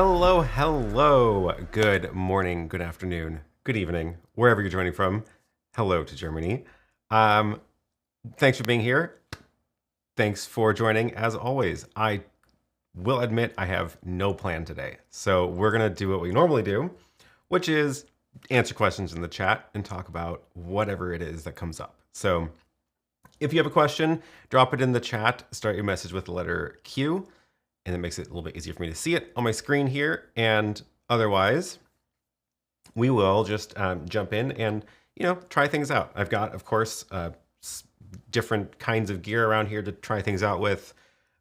Hello. Good morning, good afternoon, good evening, wherever you're joining from. Hello to Germany. Thanks for being here. Thanks for joining. As always, I will admit I have no plan today. So we're going to do what we normally do, which is answer questions in the chat and talk about whatever it is that comes up. So if you have a question, drop it in the chat. Start your message with the letter Q. And it makes it a little bit easier for me to see it on my screen here. And otherwise, we will just jump in and, try things out. I've got, of course, different kinds of gear around here to try things out with.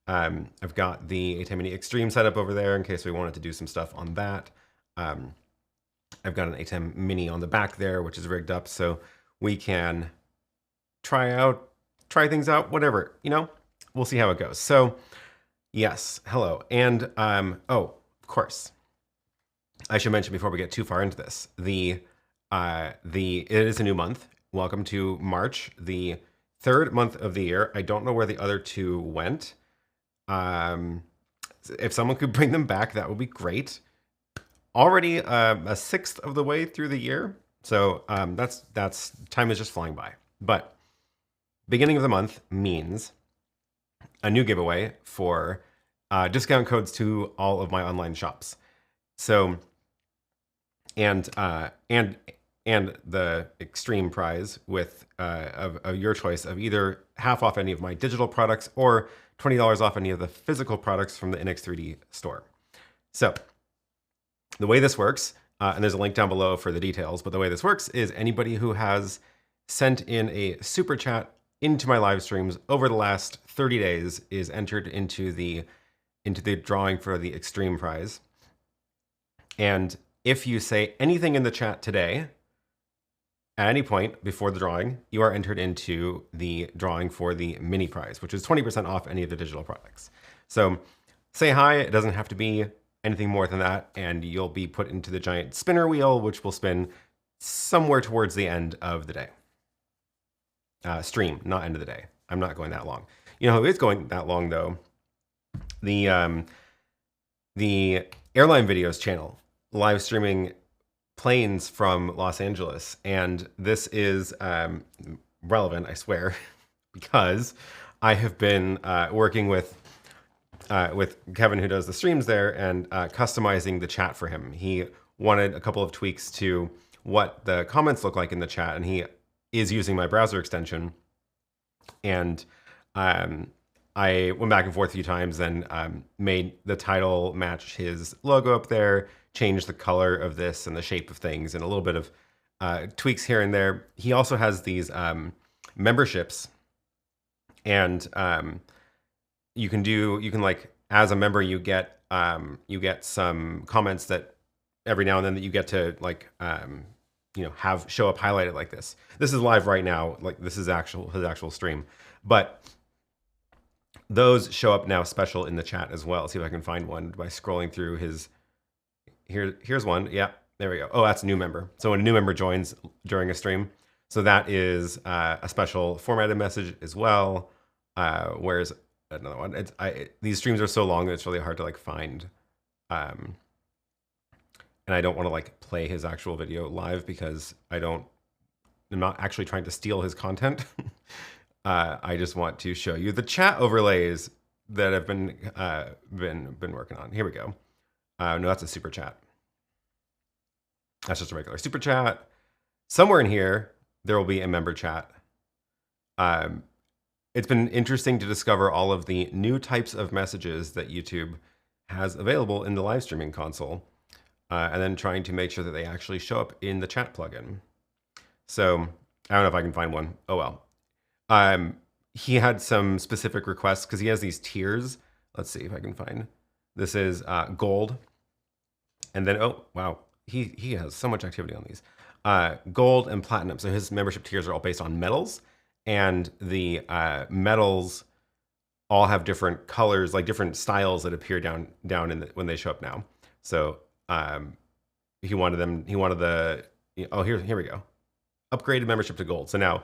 I've got the ATEM Mini Extreme set up over there in case we wanted to do some stuff on that. I've got an ATEM Mini on the back there, which is rigged up so we can try things out, whatever, we'll see how it goes. So yes, hello. And, oh, of course, I should mention before we get too far into this, it is a new month. Welcome to March, the third month of the year. I don't know where the other two went. If someone could bring them back, that would be great. Already a sixth of the way through the year. So that's time is just flying by. But beginning of the month means a new giveaway for discount codes to all of my online shops. So, and the extreme prize with of your choice of either half off any of my digital products or $20 off any of the physical products from the NX3D store. So the way this works, and there's a link down below for the details, but the way this works is anybody who has sent in a super chat into my live streams over the last 30 days is entered into the drawing for the extreme prize. And if you say anything in the chat today, at any point before the drawing, you are entered into the drawing for the mini prize, which is 20% off any of the digital products. So say hi, it doesn't have to be anything more than that, and you'll be put into the giant spinner wheel, which will spin somewhere towards the end of the day. Stream, not end of the day. I'm not going that long. You know who is going that long though? The Airline Videos channel, live streaming planes from Los Angeles. And this is relevant, I swear, because I have been working with Kevin, who does the streams there, and customizing the chat for him. He wanted a couple of tweaks to what the comments look like in the chat, and he is using my browser extension. And I went back and forth a few times and made the title match his logo up there, changed the color of this and the shape of things, and a little bit of tweaks here and there. He also has these memberships, and you can like, as a member, you get some comments that every now and then that you get to like have show up highlighted like this. This is live right now, like this is his actual stream, but those show up now special in the chat as well. See if I can find one by scrolling through his. Here's one. Yeah, there we go. Oh, that's a new member. So when a new member joins during a stream, so that is a special formatted message as well. Where's another one? These streams are so long that it's really hard to like find. And I don't want to like play his actual video live because I'm not actually trying to steal his content. I just want to show you the chat overlays that I've been working on. Here we go. No, that's a super chat. That's just a regular super chat. Somewhere in here, there will be a member chat. It's been interesting to discover all of the new types of messages that YouTube has available in the live streaming console, and then trying to make sure that they actually show up in the chat plugin. So I don't know if I can find one. Oh well. He had some specific requests because he has these tiers. Let's see if I can find. This is gold, and then oh wow, he has so much activity on these. Gold and platinum. So his membership tiers are all based on metals, and the metals all have different colors, like different styles that appear down in when they show up now. So he wanted the oh here we go, upgraded membership to gold. So now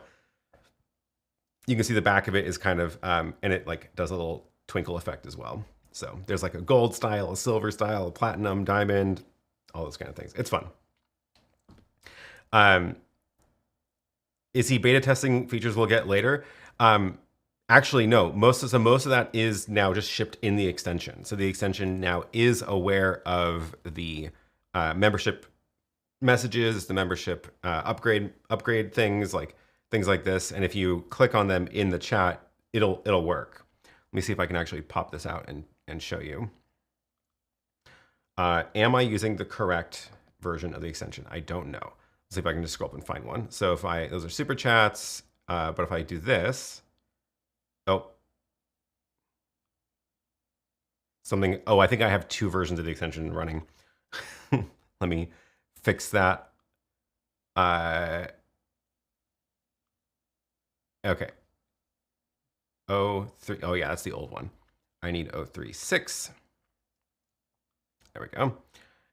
you can see the back of it is kind of and it like does a little twinkle effect as well. So there's like a gold style, a silver style, a platinum, diamond, all those kind of things. It's fun. Is he beta testing features we'll get later? Actually, no. Most of that is now just shipped in the extension. So the extension now is aware of the membership messages, the membership upgrade things like this. And if you click on them in the chat, it'll work. Let me see if I can actually pop this out and show you. Am I using the correct version of the extension? I don't know. Let's see if I can just scroll up and find one. So if those are super chats, but if I do this, oh, I think I have 2 versions of the extension running. Let me fix that. Okay. 03, oh yeah, that's the old one. I need 036. There we go.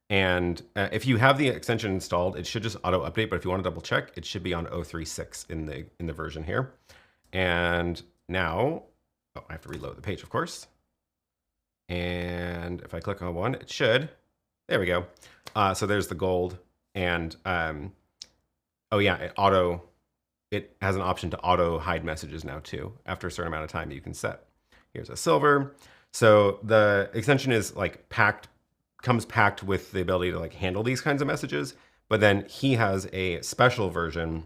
And if you have the extension installed, it should just auto update. But if you want to double check, it should be on 036 in the version here. And now, oh, I have to reload the page, of course. And if I click on one, it should. There we go. So there's the gold. And oh yeah, it has an option to auto hide messages now too. After a certain amount of time you can set. Here's a silver. So the extension is like comes packed with the ability to like handle these kinds of messages. But then he has a special version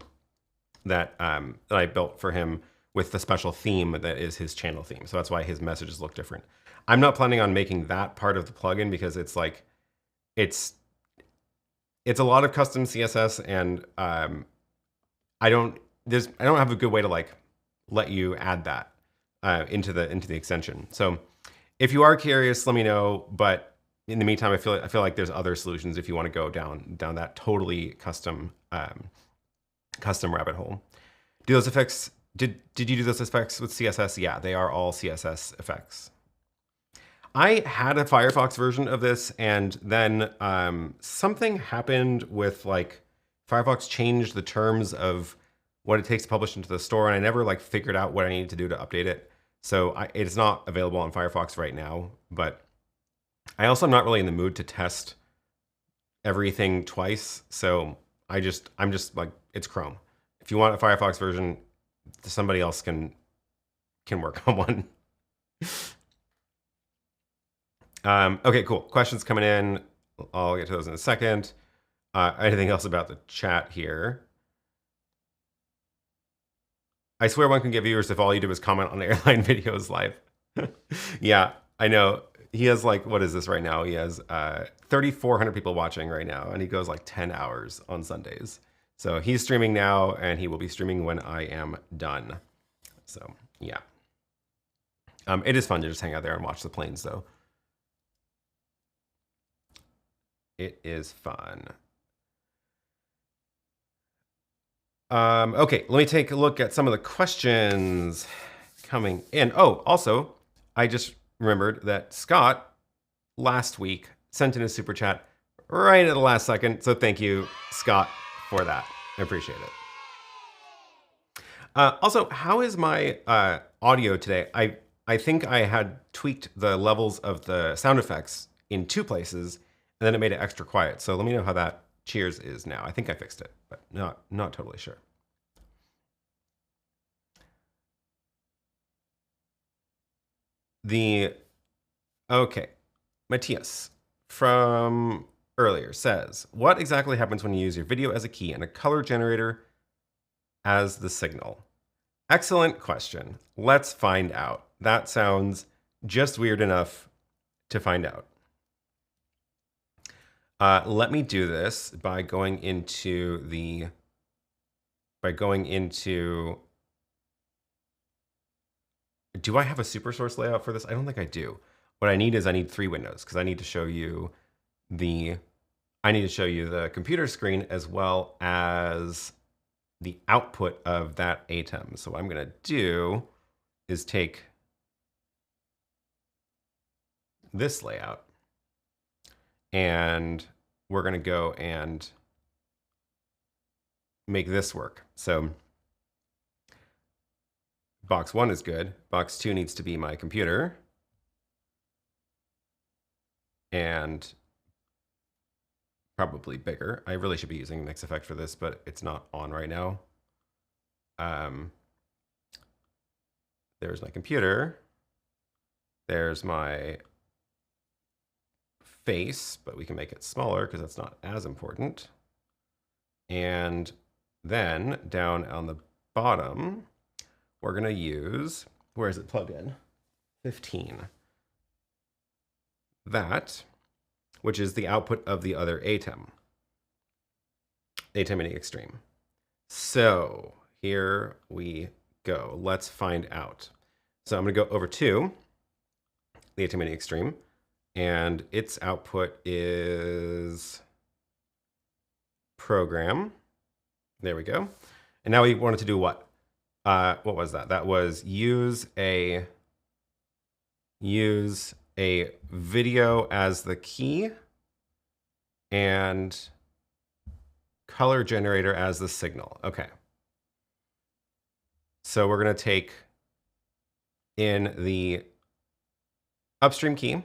that I built for him with the special theme that is his channel theme. So that's why his messages look different. I'm not planning on making that part of the plugin because it's like it's a lot of custom CSS, and I don't have a good way to like let you add that into the extension. So if you are curious, let me know. But in the meantime, I feel like there's other solutions if you want to go down that totally custom rabbit hole. Do those effects? Did you do those effects with CSS? Yeah, they are all CSS effects. I had a Firefox version of this, and then something happened with like Firefox changed the terms of what it takes to publish into the store, and I never like figured out what I needed to do to update it. So it's not available on Firefox right now, but I also am not really in the mood to test everything twice. So I'm just like, it's Chrome. If you want a Firefox version, somebody else can work on one. Okay, cool. Questions coming in. I'll get to those in a second. Anything else about the chat here? I swear one can get viewers if all you do is comment on the Airline videos live. Yeah, I know. He has like, what is this right now? He has 3,400 people watching right now, and he goes like 10 hours on Sundays. So he's streaming now, and he will be streaming when I am done. So yeah. It is fun to just hang out there and watch the planes though. It is fun. Okay, let me take a look at some of the questions coming in. Oh, also, I just remembered that Scott last week sent in a super chat right at the last second. So thank you, Scott, for that. I appreciate it. Also, how is my audio today? I think I had tweaked the levels of the sound effects in 2 places, and then it made it extra quiet. So let me know how that cheers is now. I think I fixed it, but not totally sure. Okay, Matthias from earlier says, what exactly happens when you use your video as a key and a color generator as the signal? Excellent question. Let's find out. That sounds just weird enough to find out. Let me do this by going into do I have a super source layout for this? I don't think I do. What I need is 3 windows because I need to show you the computer screen as well as the output of that ATEM. So what I'm going to do is take this layout, and we're going to go and make this work. So box 1 is good. Box 2 needs to be my computer. and probably bigger. I really should be using Mix Effect for this, but it's not on right now. There's my computer. There's my face, but we can make it smaller because that's not as important. And then down on the bottom, we're going to use, where is it plugged in? 15. That, which is the output of the other ATEM Mini Extreme. So here we go. Let's find out. So I'm going to go over to the ATEM Mini Extreme, and its output is program. There we go. And now we wanted to do what? What was that? That was use a video as the key and color generator as the signal. Okay. So we're going to take in the upstream key,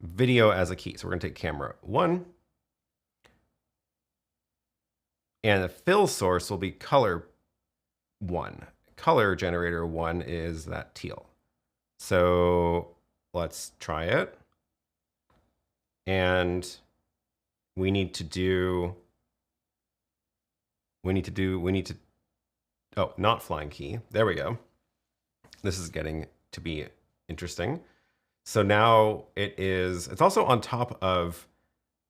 video as a key. So we're going to take camera 1. And the fill source will be color 1. Color generator 1 is that teal. So let's try it. And we need to, oh, not flying key. There we go. This is getting to be interesting. So now it's also on top of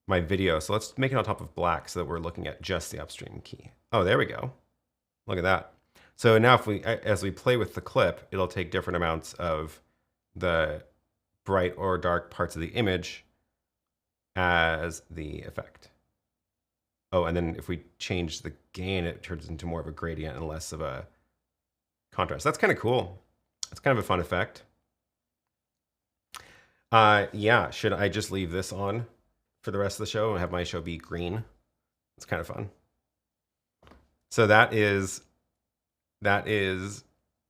my video. So let's make it on top of black so that we're looking at just the upstream key. Oh, there we go. Look at that. So now as we play with the clip, it'll take different amounts of the bright or dark parts of the image as the effect. Oh, and then if we change the gain, it turns into more of a gradient and less of a contrast. That's kind of cool. It's kind of a fun effect. Yeah, should I just leave this on for the rest of the show and have my show be green? It's kind of fun. So that is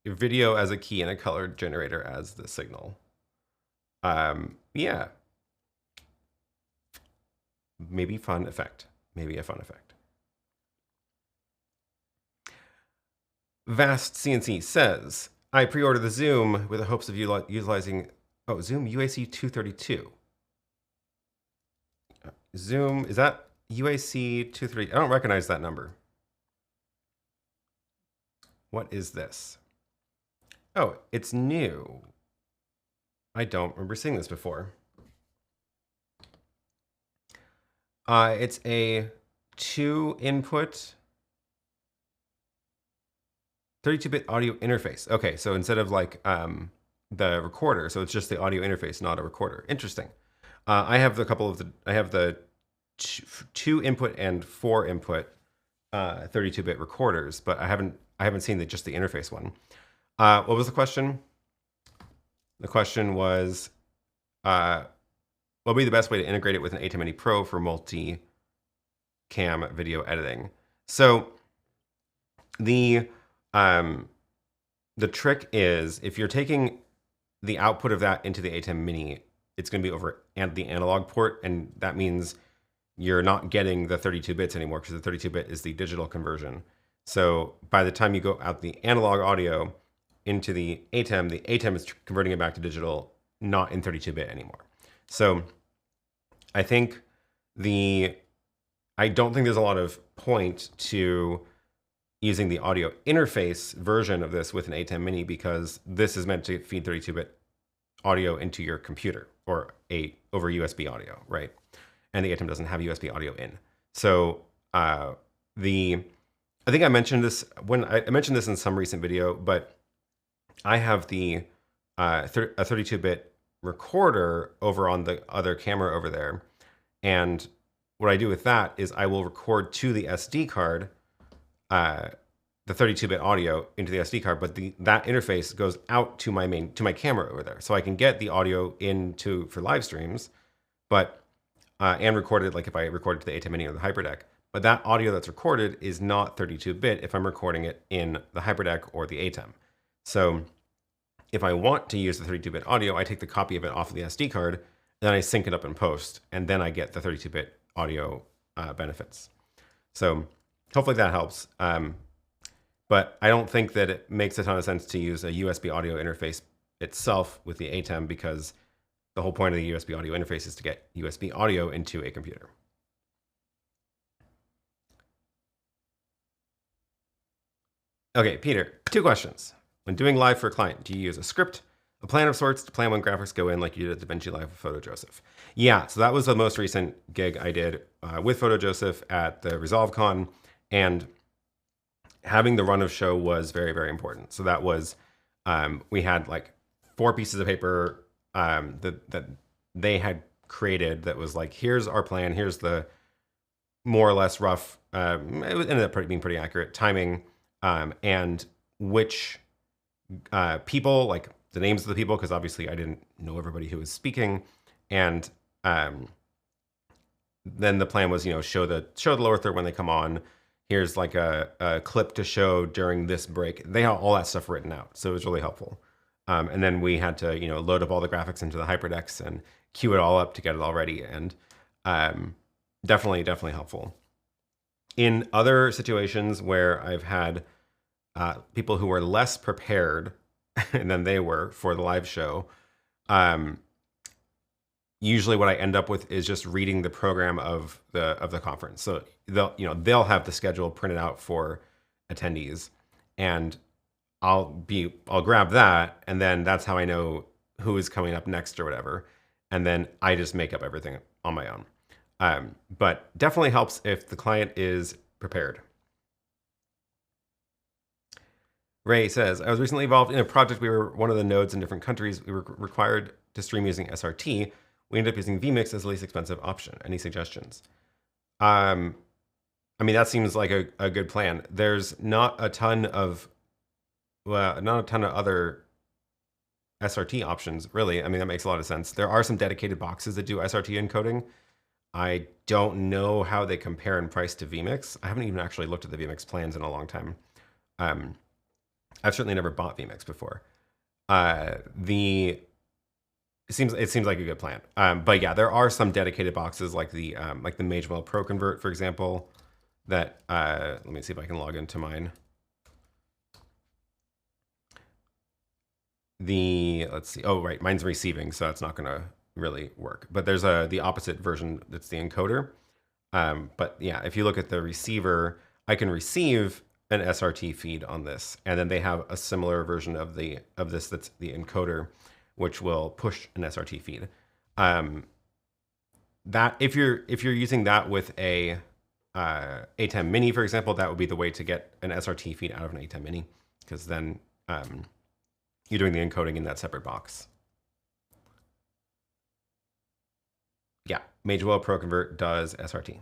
video as a key and a color generator as the signal. Yeah. Maybe fun effect. Maybe a fun effect. Vast CNC says, I pre-ordered the Zoom with the hopes of utilizing, Zoom UAC 232. Zoom, is that UAC 230? I don't recognize that number. What is this? Oh, it's new. I don't remember seeing this before. It's a 2-input 32-bit audio interface. Okay, so instead of like the recorder, so it's just the audio interface, not a recorder. Interesting. I have the 2-input and 4-input 32-bit recorders, but I haven't seen just the interface one. What was the question? The question was, what would be the best way to integrate it with an ATEM Mini Pro for multi-cam video editing? So the trick is, if you're taking the output of that into the ATEM Mini, it's going to be over the analog port, and that means you're not getting the 32 bits anymore because the 32 bit is the digital conversion. So by the time you go out the analog audio into the ATEM is converting it back to digital, not in 32 bit anymore. So I don't think there's a lot of point to using the audio interface version of this with an ATEM Mini, because this is meant to feed 32-bit audio into your computer or over USB audio, right? And the ATEM doesn't have USB audio in. So I think I mentioned this when I mentioned this in some recent video, but I have a 32-bit recorder over on the other camera over there, and what I do with that is I will record to the SD card the 32-bit audio into the SD card, but that interface goes out to my camera over there, so I can get the audio for live streams, but and record it like if I recorded to the ATEM Mini or the HyperDeck. But that audio that's recorded is not 32-bit if I'm recording it in the HyperDeck or the ATEM. So if I want to use the 32-bit audio, I take the copy of it off of the SD card then I sync it up in post, and then I get the 32-bit audio benefits. So hopefully that helps. But I don't think that it makes a ton of sense to use a USB audio interface itself with the ATEM, because the whole point of the USB audio interface is to get USB audio into a computer. Okay, Peter, 2 questions. When doing live for a client, do you use a script, a plan of sorts to plan when graphics go in like you did at DaVinci Live with PhotoJoseph? Yeah, so that was the most recent gig I did with PhotoJoseph at the ResolveCon, and having the run of show was very, very important. So that was, we had like 4 pieces of paper that they had created that was like, here's our plan, here's the more or less rough, it ended up being pretty accurate timing, and which people, like the names of the people, because obviously I didn't know everybody who was speaking, and then the plan was, show the lower third when they come on. Here's like a clip to show during this break. They have all that stuff written out, so it was really helpful. And then we had to, load up all the graphics into the HyperDex and queue it all up to get it all ready, and definitely helpful. In other situations where I've had people who were less prepared than they were for the live show, usually what I end up with is just reading the program of the conference. So they'll have the schedule printed out for attendees, and I'll grab that, and then that's how I know who is coming up next or whatever, and then I just make up everything on my own. But definitely helps if the client is prepared. Ray says, I was recently involved in a project. We were one of the nodes in different countries. We were required to stream using SRT. We ended up using vMix as the least expensive option. Any suggestions? I mean, that seems like a good plan. There's not a ton of other SRT options, really. I mean, that makes a lot of sense. There are some dedicated boxes that do SRT encoding. I don't know how they compare in price to vMix. I haven't even actually looked at the vMix plans in a long time. I've certainly never bought vMix before. It seems like a good plan. But yeah, there are some dedicated boxes like the Magewell Pro Convert, for example, that let me see if I can log into mine. Let's see. Oh, right, mine's receiving, so that's not gonna really work. But there's the opposite version that's the encoder. But yeah, if you look at the receiver, I can receive an SRT feed on this, and then they have a similar version of this that's the encoder, which will push an SRT feed. That if you're using that with a ATEM Mini, for example, that would be the way to get an SRT feed out of an ATEM Mini, because then you're doing the encoding in that separate box. Yeah, Magewell Pro Convert does SRT.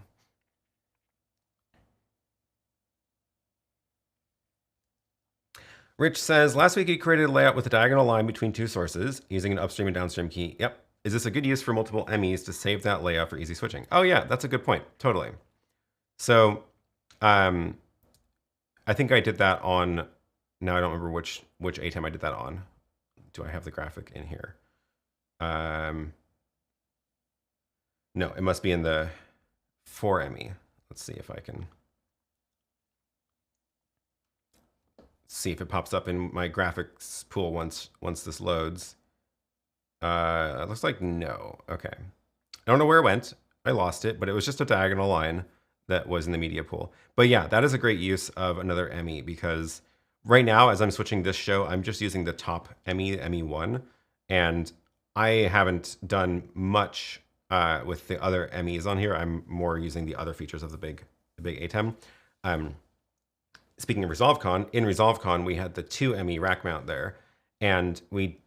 Rich says, last week you created a layout with a diagonal line between 2 sources using an upstream and downstream key. Yep. Is this a good use for multiple MEs to save that layout for easy switching? Oh yeah, that's a good point. Totally. So I think I did that on, now I don't remember which ATEM I did that on. Do I have the graphic in here? No, it must be in the 4ME. Let's see if I can see if it pops up in my graphics pool once this loads. It looks like no. Okay. I don't know where it went. I lost it, but it was just a diagonal line that was in the media pool. But yeah, that is a great use of another ME, because right now, as I'm switching this show, I'm just using the top ME, ME1, and I haven't done much with the other MEs on here. I'm more using the other features of the big ATEM. Speaking of ResolveCon, in ResolveCon, we had the 2 ME rack mount there, and we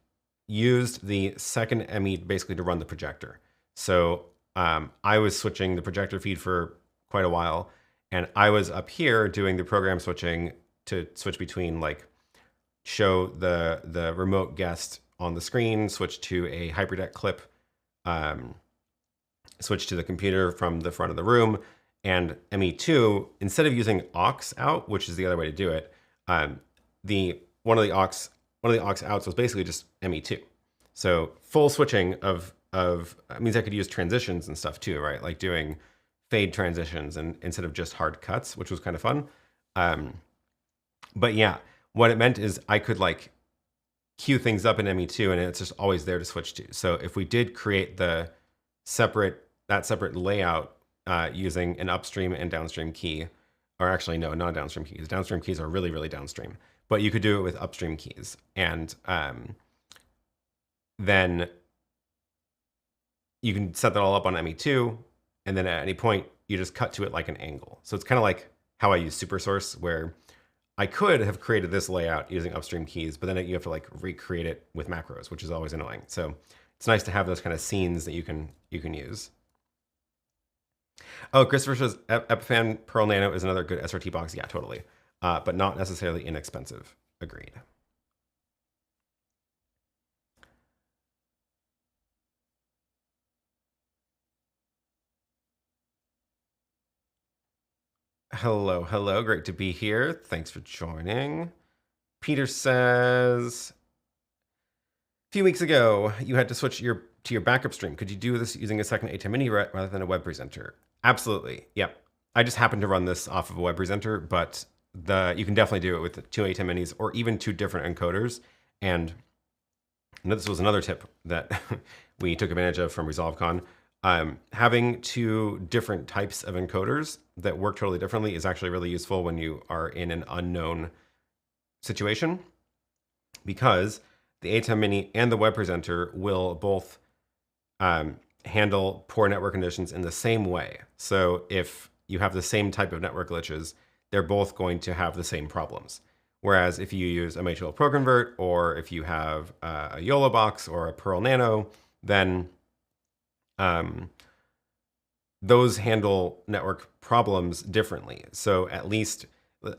used the second ME basically to run the projector. So I was switching the projector feed for quite a while, and I was up here doing the program switching to switch between, like, show the remote guest on the screen, switch to a HyperDeck clip, switch to the computer from the front of the room. And ME2, instead of using aux out, which is the other way to do it, one of the aux outs was basically just ME2. So full switching of it means I could use transitions and stuff too, right? Like doing fade transitions and instead of just hard cuts, which was kind of fun. But yeah, what it meant is I could like queue things up in ME2 and it's just always there to switch to. So if we did create that separate layout using an upstream and downstream key, or actually no, not downstream keys. Downstream keys are really, really downstream, but you could do it with upstream keys. And then you can set that all up on ME2, and then at any point, you just cut to it like an angle. So it's kind of like how I use SuperSource, where I could have created this layout using upstream keys, but then you have to like recreate it with macros, which is always annoying. So it's nice to have those kind of scenes that you can use. Oh, Christopher says Epiphan Pearl Nano is another good SRT box. Yeah, totally. But not necessarily inexpensive. Agreed. Hello, hello. Great to be here. Thanks for joining. Peter says, a few weeks ago, you had to switch to your backup stream. Could you do this using a second ATEM Mini rather than a web presenter? Absolutely. Yep. I just happened to run this off of a web presenter, but you can definitely do it with 2 ATEM Minis or even 2 different encoders. And this was another tip that we took advantage of from ResolveCon. Having 2 different types of encoders that work totally differently is actually really useful when you are in an unknown situation, because the ATEM Mini and the web presenter will both handle poor network conditions in the same way. So if you have the same type of network glitches, they're both going to have the same problems. Whereas if you use a Magewell ProConvert, or if you have a Yolobox or a Pearl Nano, then those handle network problems differently. So at least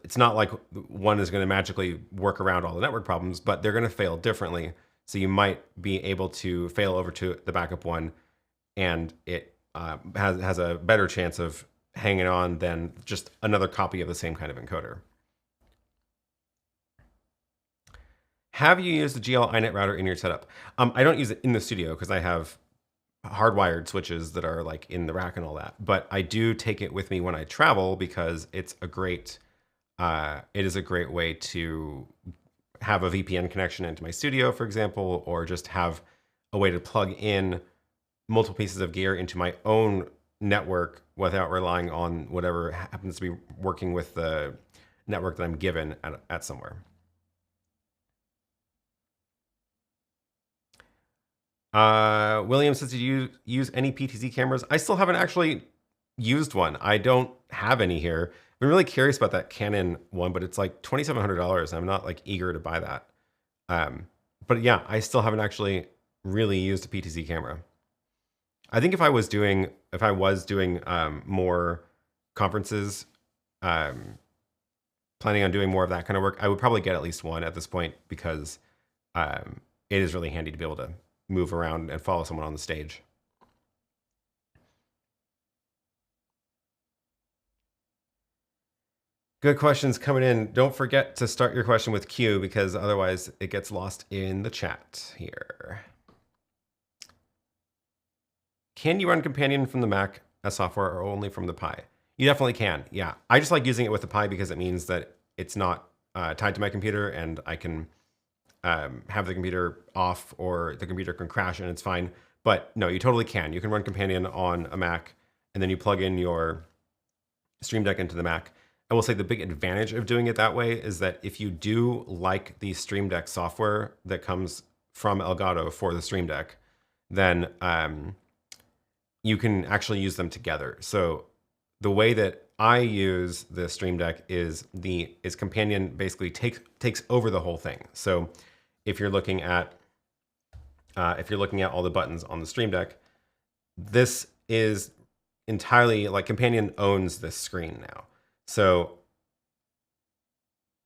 it's not like one is going to magically work around all the network problems, but they're going to fail differently. So you might be able to fail over to the backup one, and it has a better chance of hanging on than just another copy of the same kind of encoder. Have you used the GL iNet router in your setup? I don't use it in the studio because I have hardwired switches that are like in the rack and all that, but I do take it with me when I travel because it's a great, it is a great way to have a VPN connection into my studio, for example, or just have a way to plug in multiple pieces of gear into my own network without relying on whatever happens to be working with the network that I'm given at somewhere. William says, did you use any PTZ cameras? I still haven't actually used one. I don't have any here. I've been really curious about that Canon one, but it's like $2,700. I'm not like eager to buy that. But yeah, I still haven't actually really used a PTZ camera. I think if I was doing more conferences, planning on doing more of that kind of work, I would probably get at least one at this point, because it is really handy to be able to move around and follow someone on the stage. Good questions coming in. Don't forget to start your question with Q, because otherwise it gets lost in the chat here. Can you run Companion from the Mac as software or only from the Pi? You definitely can. Yeah, I just like using it with the Pi because it means that it's not tied to my computer, and I can have the computer off, or the computer can crash and it's fine. But no, you totally can. You can run Companion on a Mac, and then you plug in your Stream Deck into the Mac. I will say the big advantage of doing it that way is that if you do like the Stream Deck software that comes from Elgato for the Stream Deck, then you can actually use them together. So the way that I use the Stream Deck is Companion basically takes over the whole thing. So if you're looking at all the buttons on the Stream Deck, this is entirely like Companion owns this screen now. So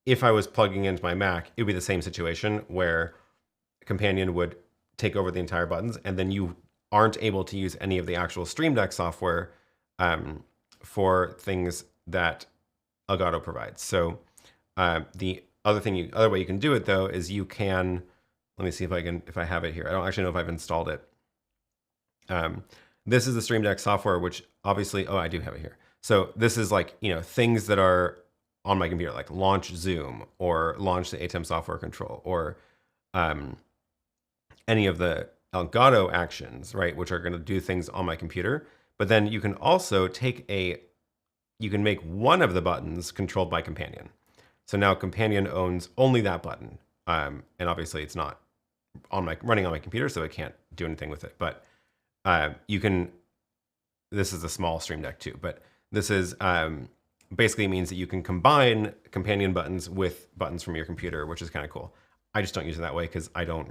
if I was plugging into my Mac, it would be the same situation where Companion would take over the entire buttons, and then you aren't able to use any of the actual Stream Deck software for things that Elgato provides. So the other way you can do it, though, is you can, let me see if I have it here. I don't actually know if I've installed it. This is the Stream Deck software, which obviously, oh, I do have it here. So this is like, you know, things that are on my computer, like launch Zoom or launch the ATEM software control or any of the Elgato actions, right, which are going to do things on my computer. But then you can also you can make one of the buttons controlled by Companion. So now Companion owns only that button. And obviously it's not running on my computer, so I can't do anything with it. But you can, this is a small Stream Deck too, but this is basically means that you can combine Companion buttons with buttons from your computer, which is kind of cool. I just don't use it that way because I don't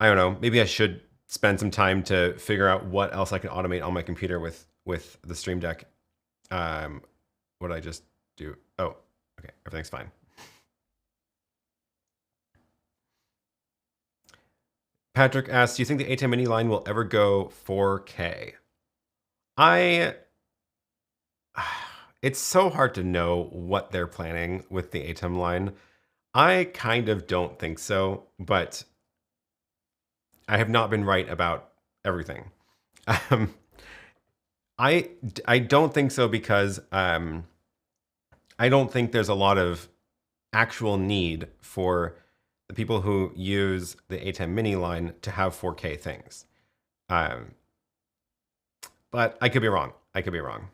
know, maybe I should spend some time to figure out what else I can automate on my computer with the Stream Deck. What did I just do? Oh, okay, everything's fine. Patrick asks, do you think the ATEM Mini line will ever go 4K? It's so hard to know what they're planning with the ATEM line. I kind of don't think so, but I have not been right about everything. I don't think so because I don't think there's a lot of actual need for the people who use the ATEM Mini line to have 4K things. But I could be wrong. I could be wrong.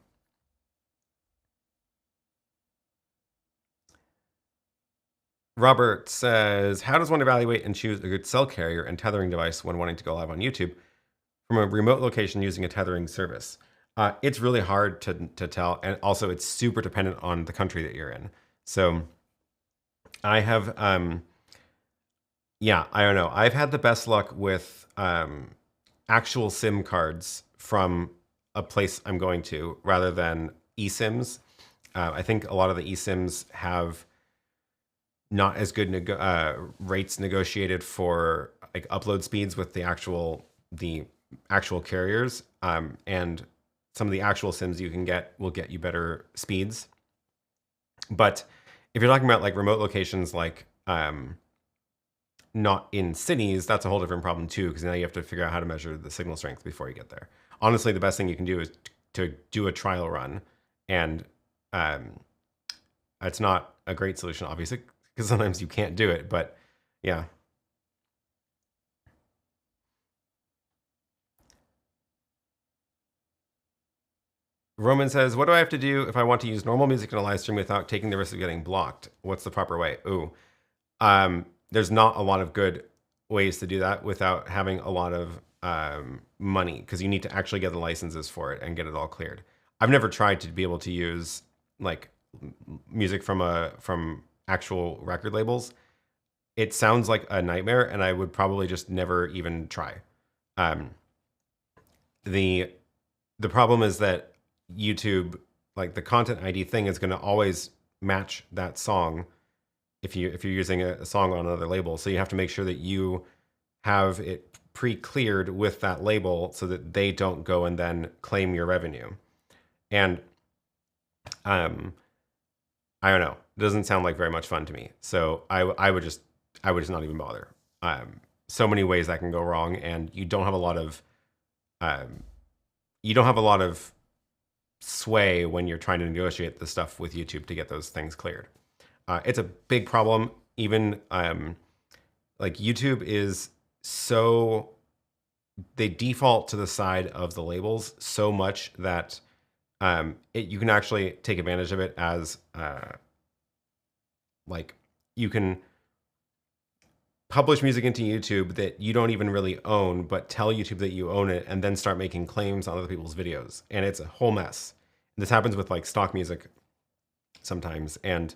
Robert says, how does one evaluate and choose a good cell carrier and tethering device when wanting to go live on YouTube from a remote location using a tethering service? It's really hard to tell. And also it's super dependent on the country that you're in. So I have, yeah, I don't know. I've had the best luck with actual SIM cards from a place I'm going to rather than eSIMs. I think a lot of the eSIMs have not as good rates negotiated for like upload speeds with the actual carriers, and some of the actual SIMs you can get will get you better speeds. But if you're talking about like remote locations, like not in cities, that's a whole different problem too, because now you have to figure out how to measure the signal strength before you get there. Honestly, the best thing you can do is to do a trial run, and it's not a great solution, obviously, because sometimes you can't do it, but yeah. Roman says, what do I have to do if I want to use normal music in a live stream without taking the risk of getting blocked? What's the proper way? Ooh, there's not a lot of good ways to do that without having a lot of money, because you need to actually get the licenses for it and get it all cleared. I've never tried to be able to use like music from actual record labels. It sounds like a nightmare, and I would probably just never even try. The problem is that YouTube, like the content ID thing, is going to always match that song if you're using a song on another label. So you have to make sure that you have it pre-cleared with that label so that they don't go and then claim your revenue. And I don't know. It doesn't sound like very much fun to me. So I would just not even bother. So many ways that can go wrong, and you don't have a lot of sway when you're trying to negotiate the stuff with YouTube to get those things cleared. It's a big problem. Even like YouTube is so, they default to the side of the labels so much that you can actually take advantage of it as like you can publish music into YouTube that you don't even really own, but tell YouTube that you own it and then start making claims on other people's videos. And it's a whole mess. This happens with like stock music sometimes. And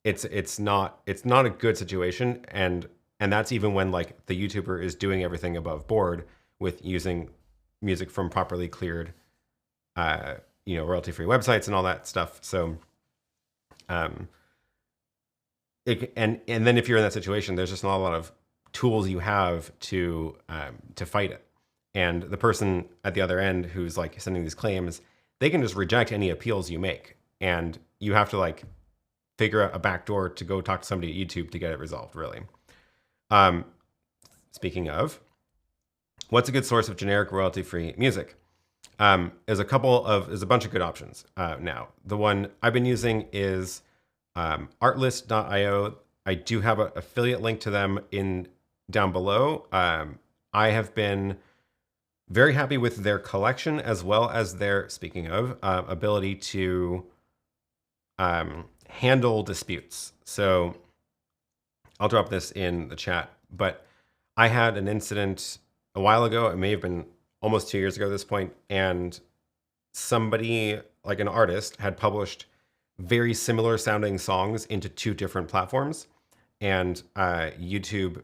it's not a good situation. And that's even when like the YouTuber is doing everything above board with using music from properly cleared, royalty-free websites and all that stuff. So, and then if you're in that situation, there's just not a lot of tools you have to fight it. And the person at the other end who's like sending these claims, they can just reject any appeals you make, and you have to like figure out a backdoor to go talk to somebody at YouTube to get it resolved. Really. Speaking of, what's a good source of generic royalty-free music? There's a bunch of good options now. The one I've been using is artlist.io. I do have an affiliate link to them down below. I have been very happy with their collection, as well as their, speaking of, ability to handle disputes. So I'll drop this in the chat, but I had an incident a while ago. It may have been almost 2 years ago at this point, and somebody, like an artist, had published very similar sounding songs into 2 different platforms, and YouTube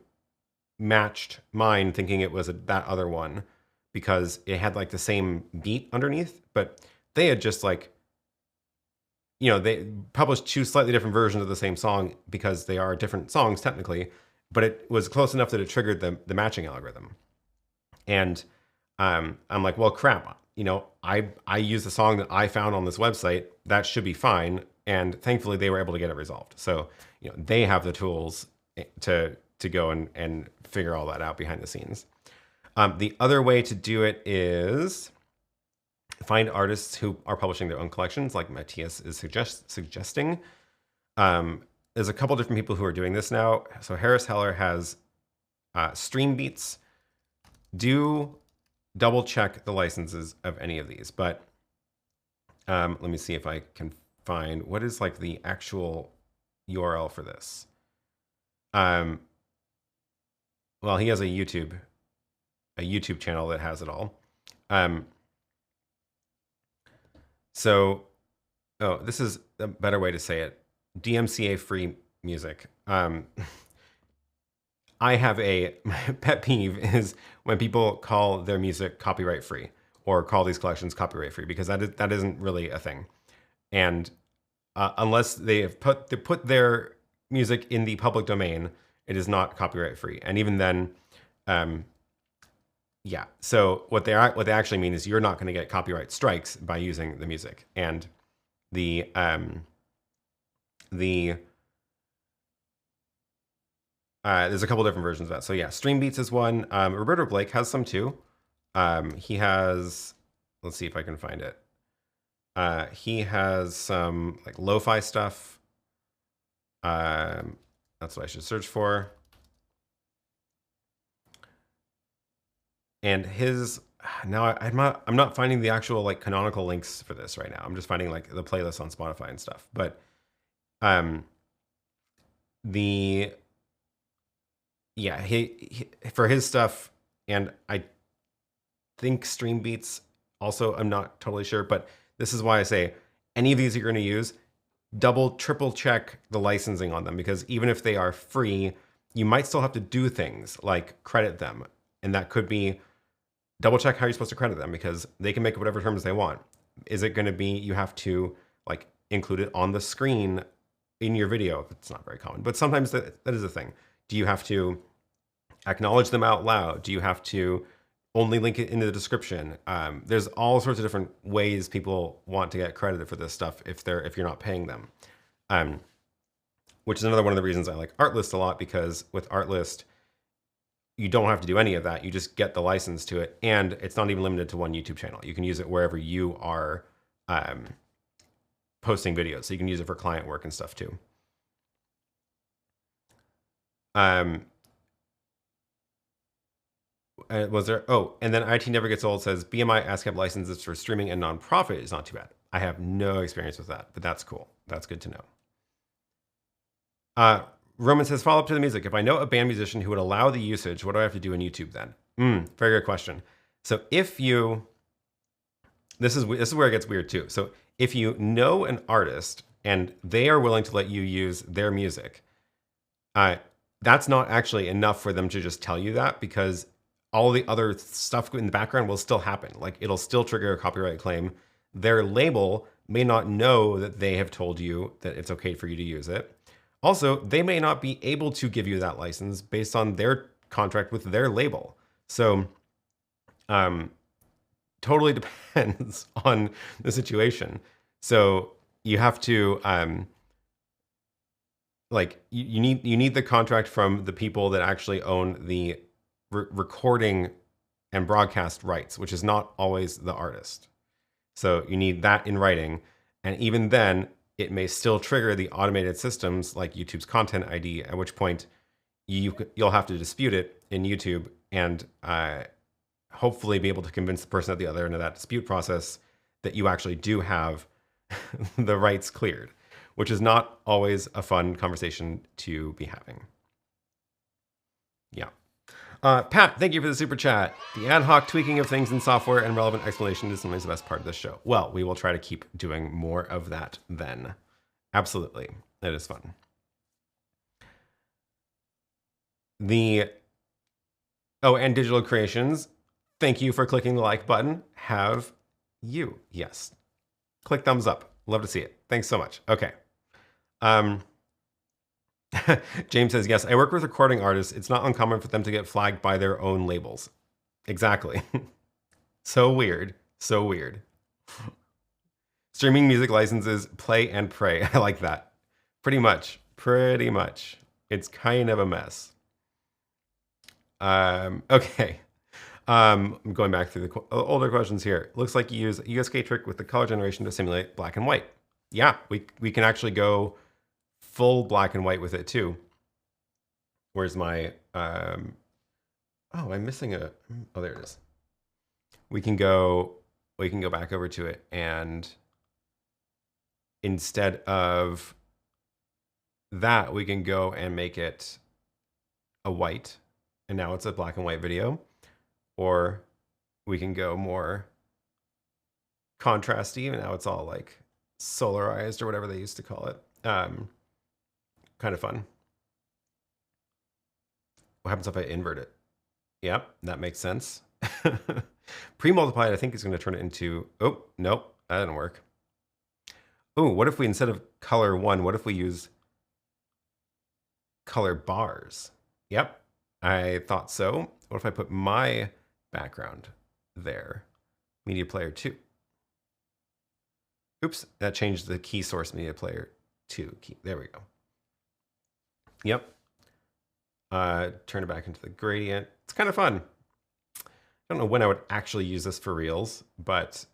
matched mine thinking it was that other one because it had like the same beat underneath, but they had just like, they published 2 slightly different versions of the same song because they are different songs technically, but it was close enough that it triggered the matching algorithm. And I'm like, well, crap, I used the song that I found on this website. That should be fine. And thankfully they were able to get it resolved. So, they have the tools to go and figure all that out behind the scenes. The other way to do it is find artists who are publishing their own collections, like Matthias is suggesting. There's a couple different people who are doing this now. So Harris Heller has Stream Beats. Do double check the licenses of any of these, but let me see if I can find what is like the actual URL for this. Well, he has a YouTube channel that has it all. So, this is a better way to say it. DMCA free music. I have my pet peeve is when people call their music copyright free or call these collections copyright free, because that isn't really a thing. And unless they have put their music in the public domain, it is not copyright free. And even then, yeah. So what they actually mean is you're not going to get copyright strikes by using the music. And there's a couple different versions of that. So yeah, Stream Beats is one. Roberto Blake has some too. He has, let's see if I can find it. He has some like lo-fi stuff. That's what I should search for. And now I'm not finding the actual like canonical links for this right now. I'm just finding like the playlist on Spotify and stuff. But he for his stuff, and I think Stream Beats also, I'm not totally sure, but this is why I say any of these you're going to use, triple check the licensing on them, because even if they are free, you might still have to do things like credit them. And that could be double check how you're supposed to credit them, because they can make whatever terms they want. Is it going to be you have to like include it on the screen in your video? It's not very common, but sometimes that is a thing. Do you have to acknowledge them out loud? Do you have to only link it into the description? There's all sorts of different ways people want to get credited for this stuff if you're not paying them. Which is another one of the reasons I like Artlist a lot, because with Artlist, you don't have to do any of that. You just get the license to it, and it's not even limited to one YouTube channel. You can use it wherever you are posting videos. So you can use it for client work and stuff too. Was there? Oh, and then IT Never Gets Old says BMI ASCAP licenses for streaming and nonprofit is not too bad. I have no experience with that, but that's cool. That's good to know. Roman says, follow up to the music. If I know a band musician who would allow the usage, what do I have to do in YouTube then? Very good question. So if you, this is where it gets weird too. So if you know an artist and they are willing to let you use their music, that's not actually enough for them to just tell you that, because all the other stuff in the background will still happen. Like it'll still trigger a copyright claim. Their label may not know that they have told you that it's okay for you to use it. Also, they may not be able to give you that license based on their contract with their label. So totally depends on the situation. So you have to you need the contract from the people that actually own the recording and broadcast rights, which is not always the artist. So you need that in writing. And even then, it may still trigger the automated systems like YouTube's Content ID, at which point you'll have to dispute it in YouTube and hopefully be able to convince the person at the other end of that dispute process that you actually do have the rights cleared, which is not always a fun conversation to be having. Yeah. Pat, thank you for the super chat. The ad hoc tweaking of things in software and relevant explanation is sometimes the best part of this show. Well, we will try to keep doing more of that then. Absolutely. It is fun. And Digital Creations, thank you for clicking the like button. Have you? Yes. Click thumbs up. Love to see it. Thanks so much. Okay. James says, yes, I work with recording artists. It's not uncommon for them to get flagged by their own labels. Exactly. So weird. So weird. Streaming music licenses, play and pray. I like that. Pretty much. Pretty much. It's kind of a mess. Okay. I'm going back through the older questions here. Looks like you use a USK trick with the color generation to simulate black and white. Yeah, we can actually go full black and white with it too. Where's my, I'm missing oh, there it is. We can go back over to it, and instead of that, we can go and make it a white, and now it's a black and white video. Or we can go more contrasty, and now it's all like solarized or whatever they used to call it. Kind of fun. What happens if I invert it? Yep, that makes sense. Pre-multiplied, I think, is going to turn it into... Oh, nope, that didn't work. Oh, what if we, instead of color 1, what if we use color bars? Yep, I thought so. What if I put my background there? Media player 2. Oops, that changed the key source media player 2 key. There we go. Yep. Turn it back into the gradient. It's kind of fun. I don't know when I would actually use this for reals, but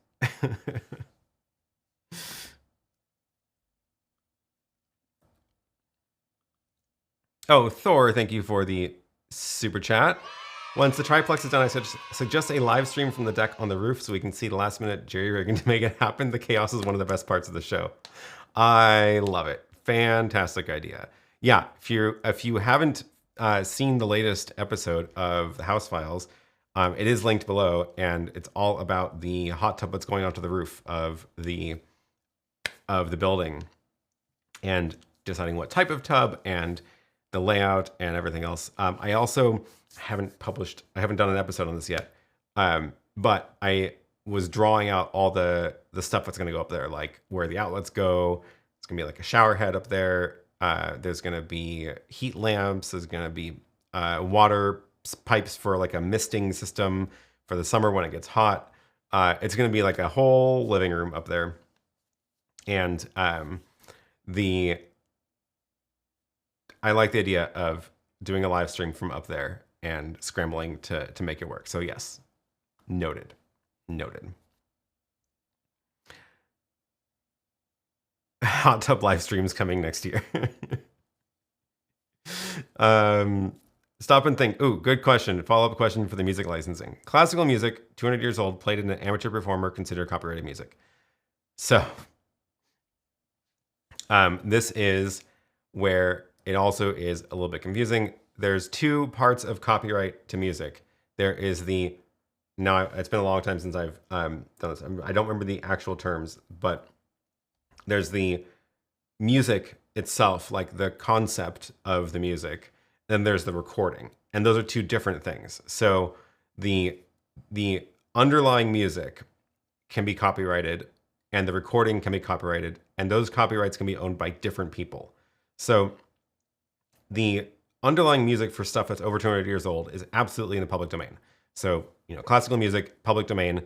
oh, Thor, thank you for the super chat. Once the triplex is done, I suggest a live stream from the deck on the roof so we can see the last minute jerry-rigging to make it happen. The chaos is one of the best parts of the show. I love it. Fantastic idea. Yeah, if you haven't seen the latest episode of the House Files, it is linked below, and it's all about the hot tub that's going onto the roof of the building, and deciding what type of tub and the layout and everything else. I also haven't done an episode on this yet, but I was drawing out all the stuff that's going to go up there, like where the outlets go. It's going to be like a shower head up there. There's going to be heat lamps. There's going to be water pipes for like a misting system for the summer when it gets hot. It's going to be like a whole living room up there. And I like the idea of doing a live stream from up there and scrambling to make it work. So yes, noted. Hot tub live streams coming next year. Stop and think. Ooh, good question. Follow-up question for the music licensing. Classical music, 200 years old, played in an amateur performer, considered copyrighted music. So this is where it also is a little bit confusing. There's two parts of copyright to music. There is now it's been a long time since I've done this. I don't remember the actual terms, but there's the music itself, like the concept of the music. Then there's the recording, and those are two different things. So the underlying music can be copyrighted, and the recording can be copyrighted, and those copyrights can be owned by different people. So the underlying music for stuff that's over 200 years old is absolutely in the public domain. So, classical music, public domain,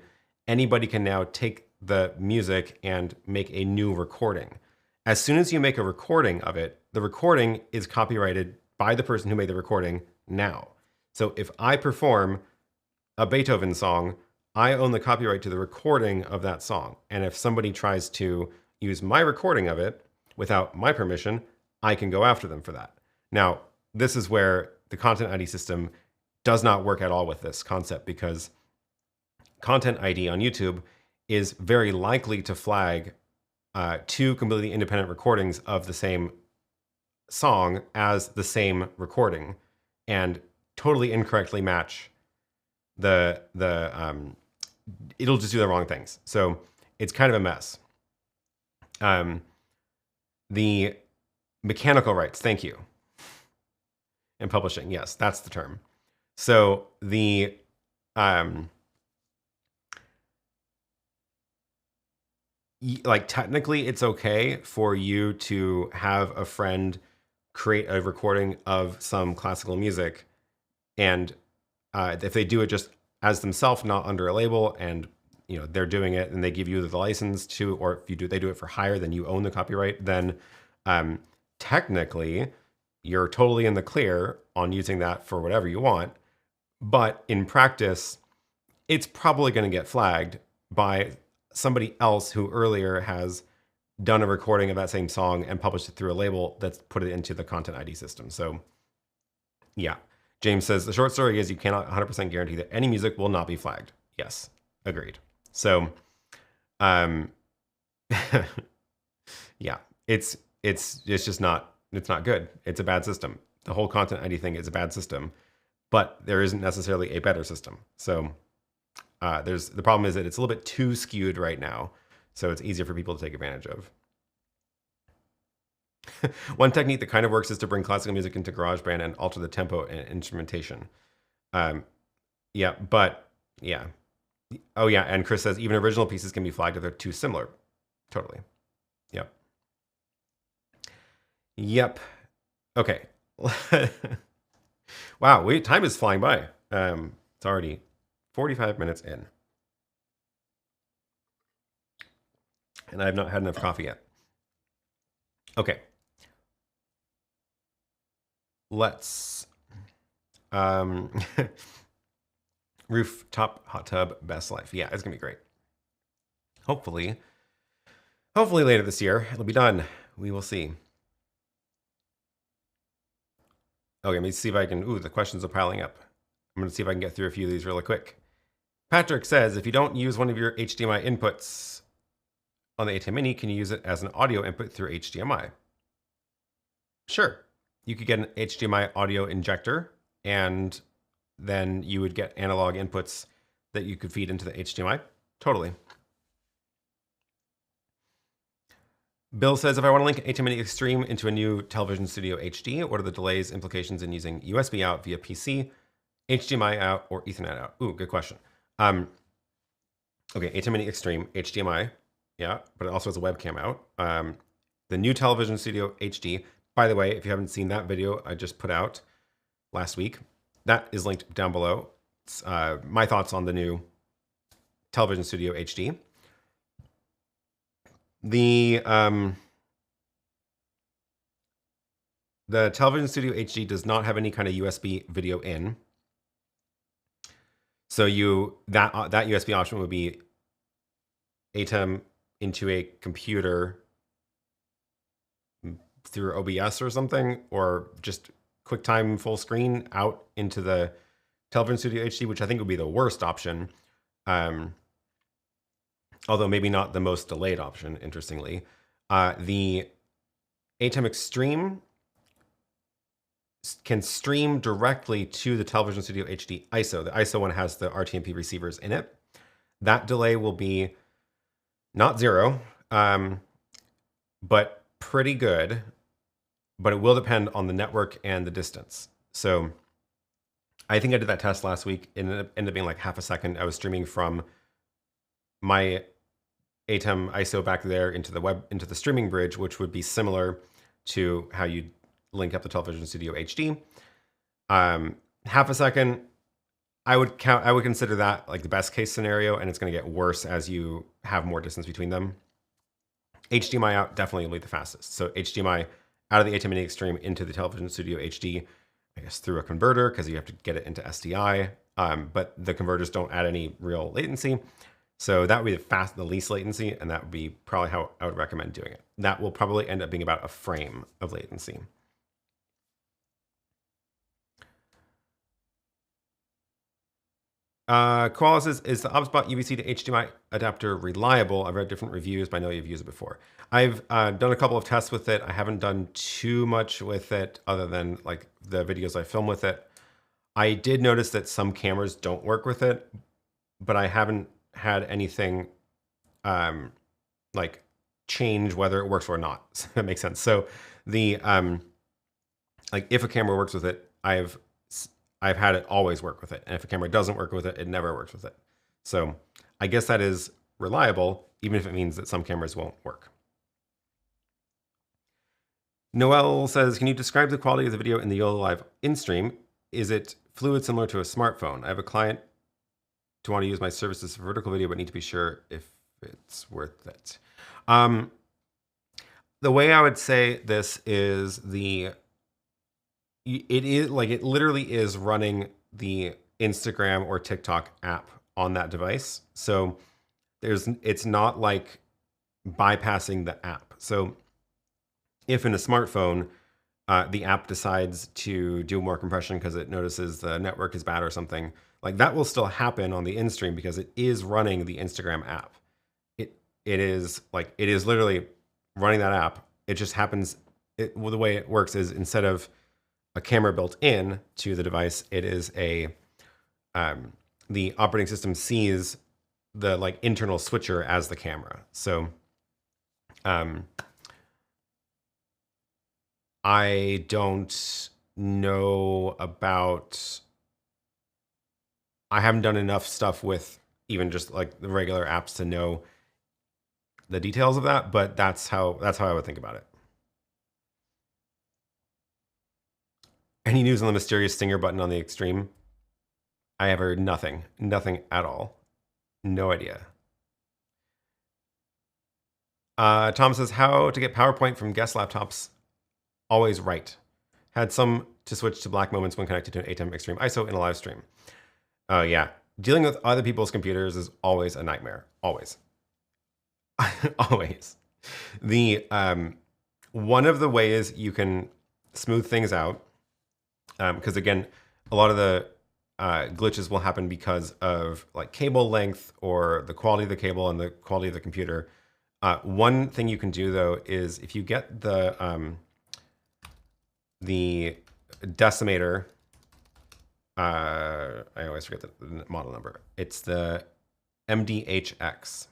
anybody can now take the music and make a new recording. As soon as you make a recording of it, the recording is copyrighted by the person who made the recording now. So if I perform a Beethoven song, I own the copyright to the recording of that song. And if somebody tries to use my recording of it without my permission, I can go after them for that. Now, this is where the Content ID system does not work at all with this concept, because Content ID on YouTube is very likely to flag two completely independent recordings of the same song as the same recording, and totally incorrectly match it'll just do the wrong things. So it's kind of a mess. The mechanical rights, thank you. And publishing, yes, that's the term. So the like technically it's okay for you to have a friend create a recording of some classical music, and if they do it just as themselves, not under a label, and they're doing it and they give you the license to, or if they do it for hire, then you own the copyright, then technically you're totally in the clear on using that for whatever you want. But in practice, it's probably going to get flagged by somebody else who earlier has done a recording of that same song and published it through a label that's put it into the Content ID system. So yeah. James says, the short story is you cannot 100% guarantee that any music will not be flagged. Yes, agreed. So, yeah, it's just not, it's not good. It's a bad system. The whole Content ID thing is a bad system, but there isn't necessarily a better system. So the problem is that it's a little bit too skewed right now. So it's easier for people to take advantage of. One technique that kind of works is to bring classical music into GarageBand and alter the tempo and instrumentation. Yeah, but yeah. Oh yeah, and Chris says even original pieces can be flagged if they're too similar. Totally. Yep. Yep. Okay. Wow, time is flying by. It's already 45 minutes in. And I have not had enough coffee yet. Okay. Let's rooftop hot tub best life. Yeah, it's gonna be great. Hopefully later this year it'll be done. We will see. Okay, let me see if I can. Ooh, the questions are piling up. I'm gonna see if I can get through a few of these really quick. Patrick says, if you don't use one of your HDMI inputs on the ATEM Mini, can you use it as an audio input through HDMI? Sure. You could get an HDMI audio injector, and then you would get analog inputs that you could feed into the HDMI. Totally. Bill says, if I want to link ATEM Mini Extreme into a new Television Studio HD, what are the delays, implications in using USB out via PC, HDMI out, or Ethernet out? Ooh, good question. Okay, ATEM Mini Extreme, HDMI, yeah, but it also has a webcam out. The new Television Studio HD, by the way, if you haven't seen that video I just put out last week, that is linked down below. It's my thoughts on the new Television Studio HD. The Television Studio HD does not have any kind of USB video in. So that USB option would be ATEM into a computer through OBS or something, or just QuickTime full screen out into the Television Studio HD, which I think would be the worst option. Although maybe not the most delayed option, interestingly. The ATEM Extreme can stream directly to the Television Studio HD ISO. The ISO one has the RTMP receivers in it. That delay will be not zero, but pretty good. But it will depend on the network and the distance. So I think I did that test last week. It ended up being like half a second. I was streaming from my ATEM ISO back there into the streaming bridge, which would be similar to how you link up the Television Studio HD. Half a second, I would consider that like the best case scenario, and it's going to get worse as you have more distance between them. HDMI out definitely will be the fastest. So HDMI out of the ATEM Mini Extreme into the Television Studio HD, I guess through a converter, because you have to get it into SDI, but the converters don't add any real latency. So that would be the least latency, and that would be probably how I would recommend doing it. That will probably end up being about a frame of latency. Koala says, is the OBSBot UVC to HDMI adapter reliable? I've read different reviews, but I know you've used it before. I've done a couple of tests with it. I haven't done too much with it other than like the videos I film with it. I did notice that some cameras don't work with it, but I haven't had anything like change whether it works or not. So that makes sense. So the like if a camera works with it, I've had it always work with it. And if a camera doesn't work with it, it never works with it. So I guess that is reliable, even if it means that some cameras won't work. Noel says, can you describe the quality of the video in the YOLO Live in-stream? Is it fluid similar to a smartphone? I have a client to want to use my services for vertical video, but need to be sure if it's worth it. The way I would say this is it literally is running the Instagram or TikTok app on that device. So it's not like bypassing the app. So if in a smartphone, the app decides to do more compression because it notices the network is bad or something, like that will still happen on the in-stream because it is running the Instagram app. It is literally running that app. It just happens, the way it works is instead of a camera built in to the device, it is the operating system sees the like internal switcher as the camera. So I don't know about, I haven't done enough stuff with even just like the regular apps to know the details of that, but that's how I would think about it. Any news on the mysterious stinger button on the Extreme? I have heard nothing at all. No idea. Tom says, how to get PowerPoint from guest laptops always right. Had some to switch to black moments when connected to an ATEM Extreme ISO in a live stream. Yeah, dealing with other people's computers is always a nightmare. Always. Always. The one of the ways you can smooth things out, because again, a lot of the glitches will happen because of like cable length or the quality of the cable and the quality of the computer. One thing you can do though is if you get the Decimator, I always forget the model number. It's the MDHX.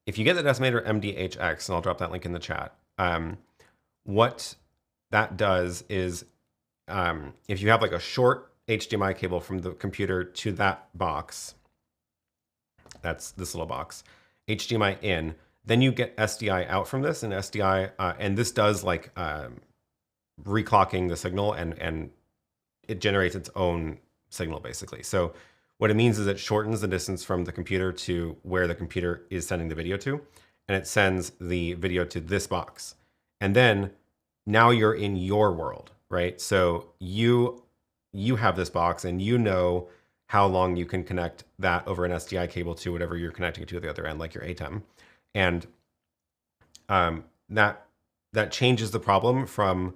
If you get the Decimator MDHX, and I'll drop that link in the chat, what that does is if you have like a short HDMI cable from the computer to that box, that's this little box, HDMI in, then you get SDI out from this, and SDI, and this does like reclocking the signal, and it generates its own signal basically. So what it means is it shortens the distance from the computer to where the computer is sending the video to, and it sends the video to this box. And then now you're in your world, right? So you have this box and you know how long you can connect that over an SDI cable to whatever you're connecting to the other end, like your ATEM. And that changes the problem from,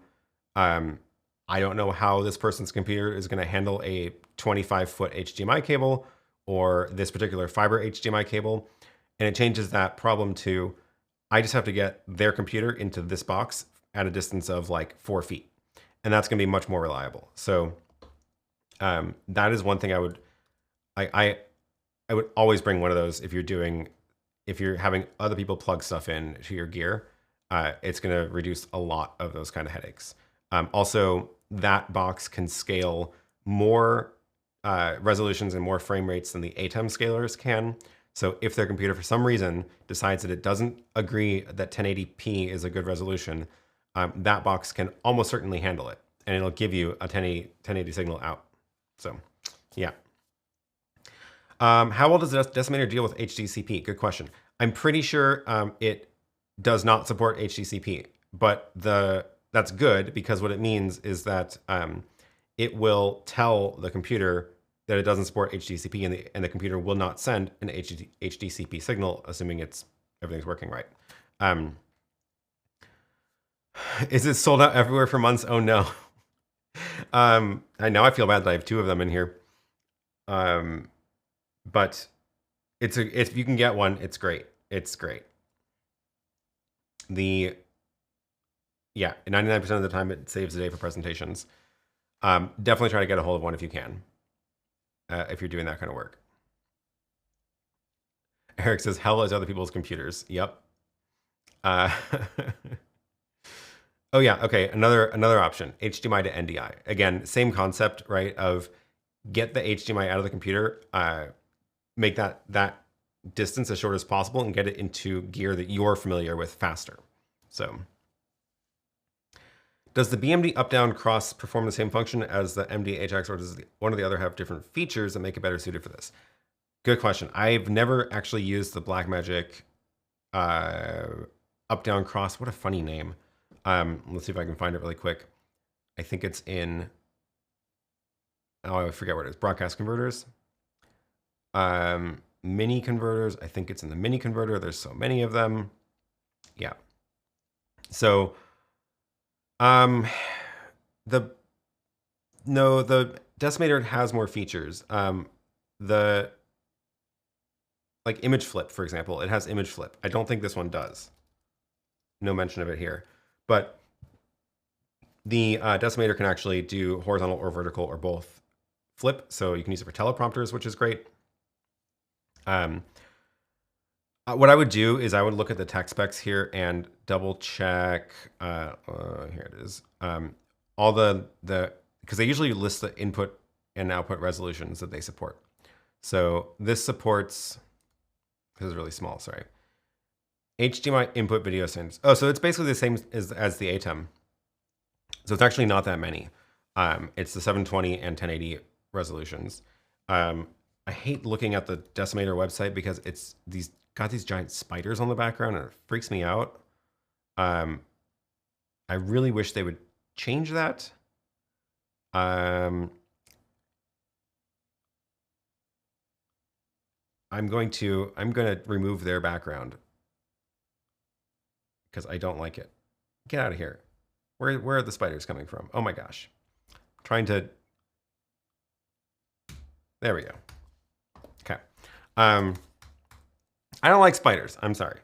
I don't know how this person's computer is going to handle a 25-foot HDMI cable or this particular fiber HDMI cable. And it changes that problem to, I just have to get their computer into this box at a distance of like 4 feet. And that's going to be much more reliable. So that is one thing I would always bring one of those if you're having other people plug stuff in to your gear. It's going to reduce a lot of those kind of headaches. Also, that box can scale more resolutions and more frame rates than the ATEM scalers can. So if their computer for some reason decides that it doesn't agree that 1080p is a good resolution, that box can almost certainly handle it, and it'll give you a 1080 signal out. So yeah. How well does the Decimator deal with HDCP? Good question. I'm pretty sure it does not support HDCP, but that's good because what it means is that it will tell the computer that it doesn't support HDCP, and the computer will not send an HDCP signal, assuming everything's working right. Is it sold out everywhere for months? Oh no. I know I feel bad that I have 2 of them in here. But if you can get one, it's great. It's great. Yeah, 99% of the time it saves the day for presentations. Definitely try to get a hold of one if you can, if you're doing that kind of work. Eric says, hell is other people's computers. Yep. Oh yeah, okay, another option, HDMI to NDI. Again, same concept, right, of get the HDMI out of the computer, make that distance as short as possible and get it into gear that you're familiar with faster. So, does the BMD up-down cross perform the same function as the MD-HX, or does one or the other have different features that make it better suited for this? Good question. I've never actually used the Blackmagic up-down cross. What a funny name. Let's see if I can find it really quick. I think it's in, I forget what it is, broadcast converters. Mini converters, I think it's in the mini converter. There's so many of them. Yeah. So, the Decimator has more features. The like image flip, for example, it has image flip. I don't think this one does. No mention of it here. But the Decimator can actually do horizontal or vertical or both flip. So you can use it for teleprompters, which is great. What I would do is I would look at the tech specs here and double check. Here it is. All because they usually list the input and output resolutions that they support. So this supports, this is really small, sorry. HDMI input video standards. Oh, so it's basically the same as the ATEM. So it's actually not that many. It's the 720 and 1080 resolutions. I hate looking at the Decimator website because it's got these giant spiders on the background and it freaks me out. I really wish they would change that. I'm going to remove their background because I don't like it. Get out of here. Where are the spiders coming from? Oh my gosh. Trying to, there we go. Okay. I don't like spiders. I'm sorry.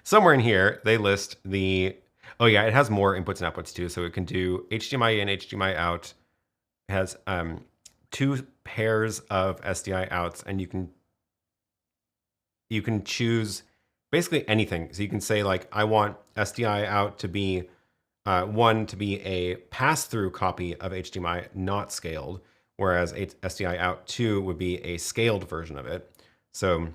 Somewhere in here, they list oh yeah, it has more inputs and outputs too. So it can do HDMI in, HDMI out. It has 2 pairs of SDI outs, and you can choose basically anything. So you can say like, I want SDI out to be one to be a pass-through copy of HDMI, not scaled, whereas SDI out 2 would be a scaled version of it. So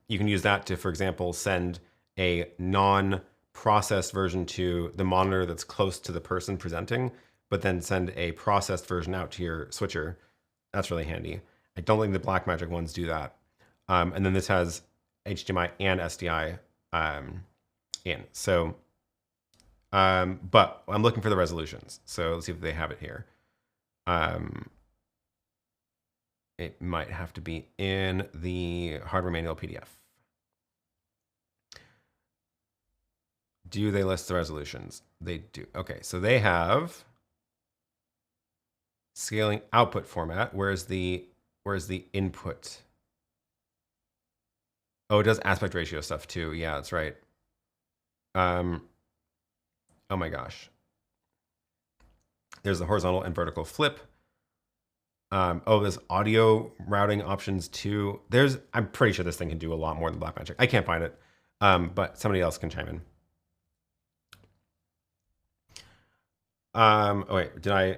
you can use that to, for example, send a non-processed version to the monitor that's close to the person presenting, but then send a processed version out to your switcher. That's really handy. I don't think the Blackmagic ones do that. And then this has HDMI and SDI in. So, but I'm looking for the resolutions. So let's see if they have it here. It might have to be in the hardware manual PDF. Do they list the resolutions? They do. Okay, so they have scaling output format. Where's the input? Oh, it does aspect ratio stuff too. Yeah, that's right. Oh my gosh. There's the horizontal and vertical flip. Oh, there's audio routing options too. I'm pretty sure this thing can do a lot more than Blackmagic. I can't find it, but somebody else can chime in. Oh wait, did I?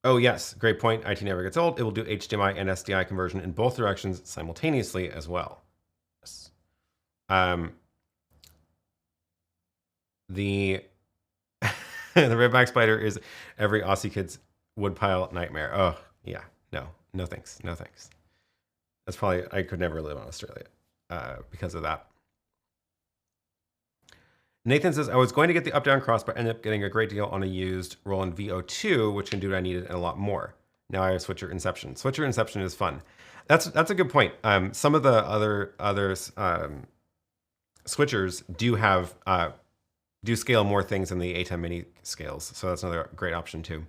Oh yes, great point. IT never gets old. It will do HDMI and SDI conversion in both directions simultaneously as well. Yes. The the redback spider is every Aussie kid's woodpile nightmare. Oh yeah, no thanks, no thanks. That's probably, I could never live in Australia because of that. Nathan says, I was going to get the up-down cross, but ended up getting a great deal on a used Roland VO2, which can do what I needed and a lot more. Now I have switcher inception. Switcher inception is fun. That's a good point. Some of the other switchers do have do scale more things than the ATEM Mini scales, so that's another great option too.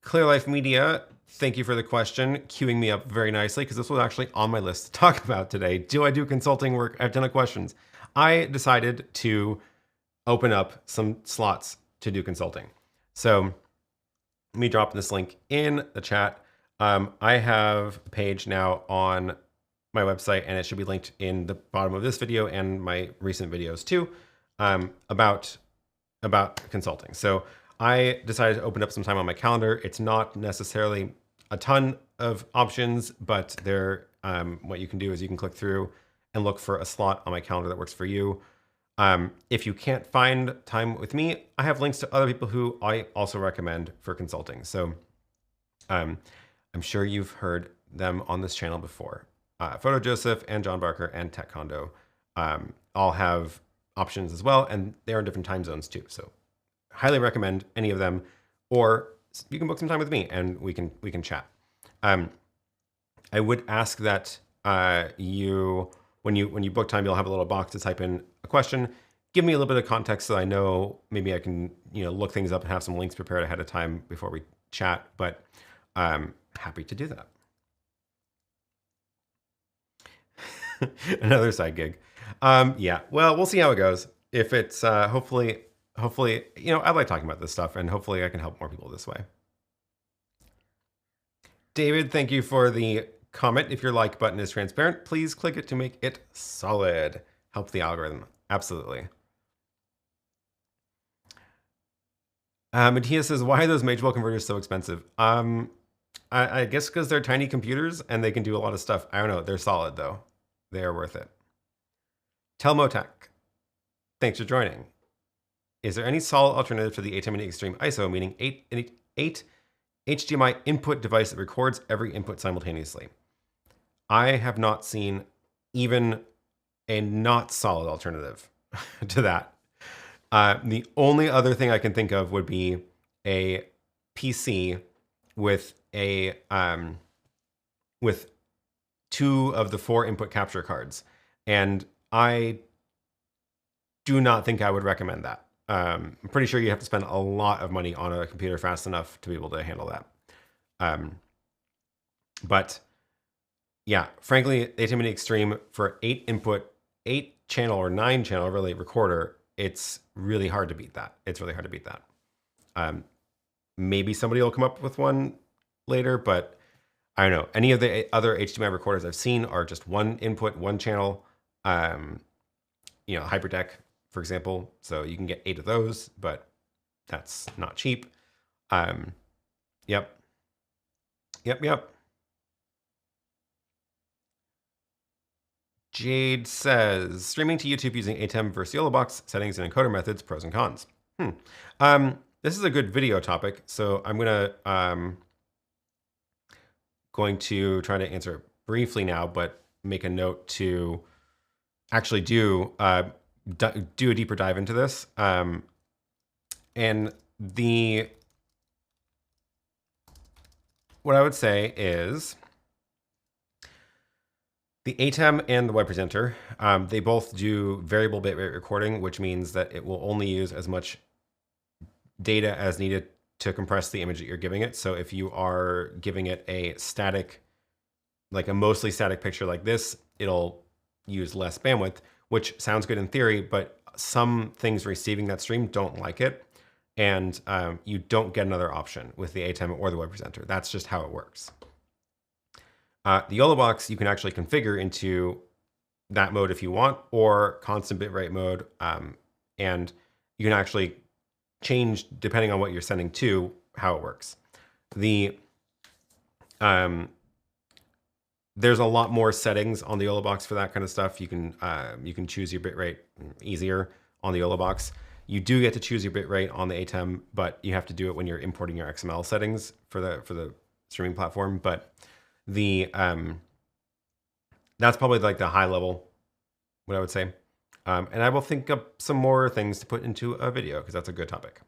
Clear Life Media, thank you for the question, queuing me up very nicely, because this was actually on my list to talk about today. Do I do consulting work? I have a ton of questions. I decided to open up some slots to do consulting. So let me drop this link in the chat. I have a page now on my website, and it should be linked in the bottom of this video and my recent videos too, about consulting. So I decided to open up some time on my calendar. It's not necessarily a ton of options, but there, what you can do is you can click through and look for a slot on my calendar that works for you. If you can't find time with me, I have links to other people who I also recommend for consulting. So I'm sure you've heard them on this channel before. Photo Joseph and John Barker and Tech Condo all have options as well, and they're in different time zones too. So highly recommend any of them, or you can book some time with me and we can chat. I would ask that you, when you book time, you'll have a little box to type in a question. Give me a little bit of context so I know maybe I can look things up and have some links prepared ahead of time before we chat. But I'm happy to do that. Another side gig. Yeah. Well, we'll see how it goes. If it's hopefully, I like talking about this stuff, and hopefully I can help more people this way. David, thank you for the comment. If your like button is transparent, please click it to make it solid. Help the algorithm. Absolutely. Matthias says, why are those Magewell converters so expensive? I guess because they're tiny computers and they can do a lot of stuff. I don't know. They're solid though. They are worth it. Telmotech, thanks for joining. Is there any solid alternative to the ATEM Mini Extreme ISO, meaning 8 HDMI input device that records every input simultaneously? I have not seen even a not solid alternative to that. The only other thing I can think of would be a PC with with 2 of the 4 input capture cards, and I do not think I would recommend that. I'm pretty sure you have to spend a lot of money on a computer fast enough to be able to handle that. But yeah, frankly, ATEM Mini Extreme for 8 input, 8 channel or 9 channel really recorder, it's really hard to beat that. It's really hard to beat that. Maybe somebody will come up with one later, but I don't know. Any of the other HDMI recorders I've seen are just 1 input, 1 channel. Hyperdeck, for example. So you can get 8 of those, but that's not cheap. Yep. Jade says, streaming to YouTube using ATEM versus Yolobox, settings and encoder methods, pros and cons. This is a good video topic, so I'm going to try to answer it briefly now, but make a note to actually do a deeper dive into this. And what I would say is the ATEM and the web presenter, they both do variable bitrate recording, which means that it will only use as much data as needed to compress the image that you're giving it. So if you are giving it a static, like a mostly static picture like this, it'll use less bandwidth, which sounds good in theory, but some things receiving that stream don't like it. And you don't get another option with the ATEM or the web presenter. That's just how it works. The Yolobox, you can actually configure into that mode if you want, or constant bitrate mode. And you can actually change, depending on what you're sending to, how it works. There's a lot more settings on the Yolobox for that kind of stuff. You can choose your bitrate easier on the Yolobox. You do get to choose your bitrate on the ATEM, but you have to do it when you're importing your XML settings for the streaming platform. But the that's probably like the high level, what I would say. And I will think up some more things to put into a video because that's a good topic.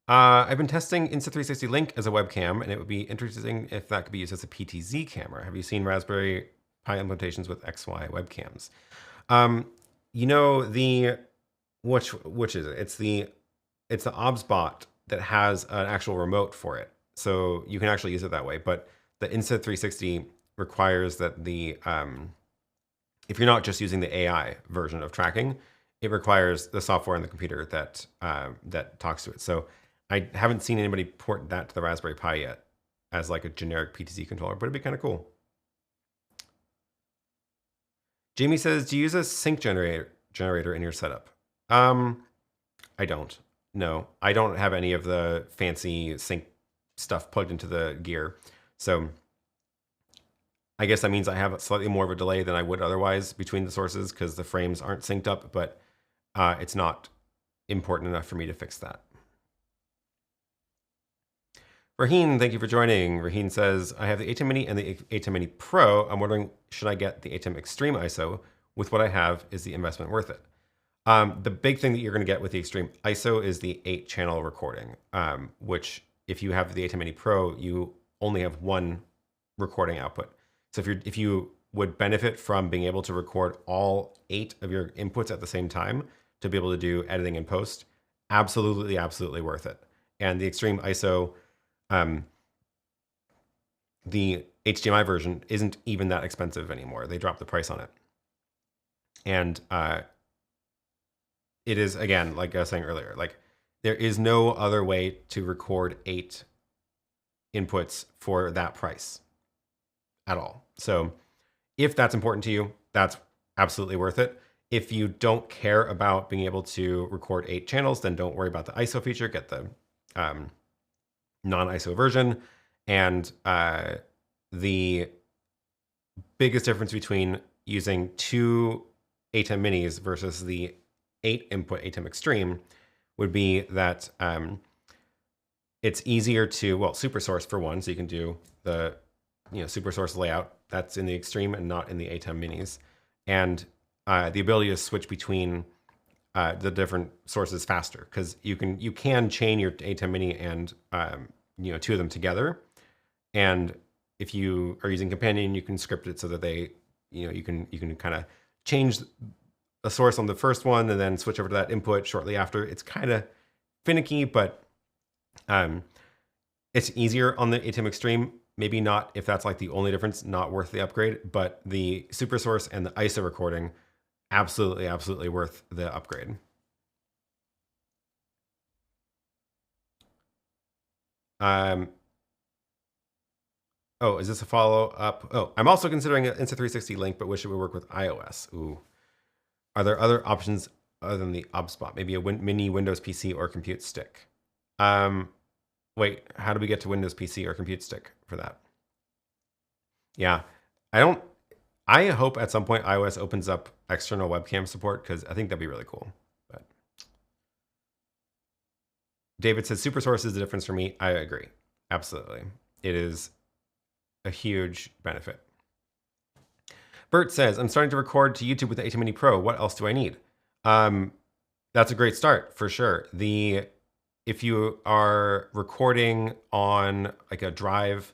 I've been testing Insta360 Link as a webcam, and it would be interesting if that could be used as a PTZ camera. Have you seen Raspberry Pi implementations with XY webcams? You know, which is it? It's the OBSBot that has an actual remote for it, so you can actually use it that way. But the Insta360 requires that if you're not just using the AI version of tracking, it requires the software on the computer that talks to it. So I haven't seen anybody port that to the Raspberry Pi yet as like a generic PTZ controller, but it'd be kind of cool. Jamie says, do you use a sync generator in your setup? I don't. No, I don't have any of the fancy sync stuff plugged into the gear. So I guess that means I have slightly more of a delay than I would otherwise between the sources because the frames aren't synced up, but it's not important enough for me to fix that. Raheen, thank you for joining. Raheen says, I have the ATEM Mini and the ATEM Mini Pro. I'm wondering, should I get the ATEM Extreme ISO? With what I have, is the investment worth it? The big thing that you're going to get with the Extreme ISO is the 8-channel recording, which if you have the ATEM Mini Pro, you only have one recording output. So if you would benefit from being able to record all 8 of your inputs at the same time to be able to do editing and post, absolutely, absolutely worth it. And the Extreme ISO, the HDMI version isn't even that expensive anymore. They dropped the price on it. And it is, again, like I was saying earlier, like there is no other way to record 8 inputs for that price at all. So if that's important to you, that's absolutely worth it. If you don't care about being able to record 8 channels, then don't worry about the ISO feature. Get the non-ISO version. And the biggest difference between using 2 ATEM Minis versus the 8-input ATEM Extreme would be that it's easier to, well, super source for one, so you can do the super source layout that's in the Extreme and not in the ATEM Minis, and the ability to switch between the different sources faster, because you can chain your ATEM Mini and 2 of them together, and if you are using Companion, you can script it so that they you can kind of change a source on the first one and then switch over to that input shortly after. It's kind of finicky, but it's easier on the ATEM Extreme. Maybe not if that's like the only difference, not worth the upgrade, but the super source and the ISO recording, absolutely, absolutely worth the upgrade. Oh, is this a follow-up? Oh, I'm also considering an Insta360 Link, but wish it would work with iOS. Ooh. Are there other options other than the OBSBot? Maybe a mini Windows PC or compute stick? Wait, how do we get to Windows PC or compute stick for that? Yeah, I hope at some point iOS opens up external webcam support, because I think that'd be really cool. But David says, super source is the difference for me. I agree. Absolutely. It is a huge benefit. Bert says, I'm starting to record to YouTube with the ATEM Mini Pro. What else do I need? That's a great start for sure. If you are recording on like a drive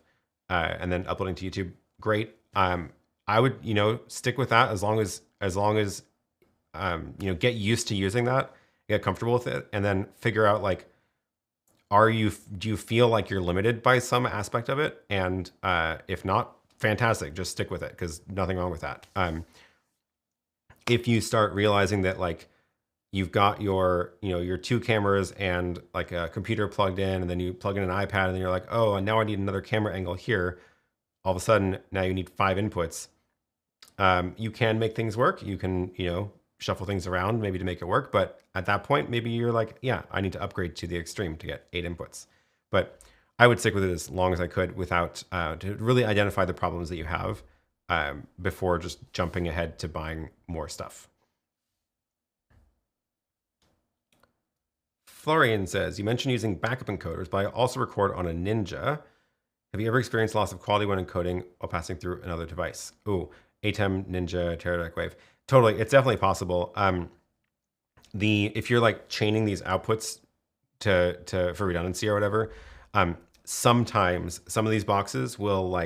and then uploading to YouTube, great. I would stick with that as long as get used to using that, get comfortable with it, and then figure out like, do you feel like you're limited by some aspect of it? And if not, fantastic, just stick with it, because nothing wrong with that. If you start realizing that like you've got your 2 cameras and like a computer plugged in, and then you plug in an iPad, and then you're like, oh, and now I need another camera angle here. All of a sudden, now you need 5 inputs. You can make things work. You can shuffle things around maybe to make it work. But at that point, maybe you're like, yeah, I need to upgrade to the Extreme to get 8 inputs. But I would stick with it as long as I could without to really identify the problems that you have before just jumping ahead to buying more stuff. Florian says, you mentioned using backup encoders, but I also record on a Ninja. Have you ever experienced loss of quality when encoding while passing through another device? Ooh, ATEM, Ninja, Teradek Wave. Totally, it's definitely possible. If you're like chaining these outputs for redundancy or whatever, sometimes some of these boxes will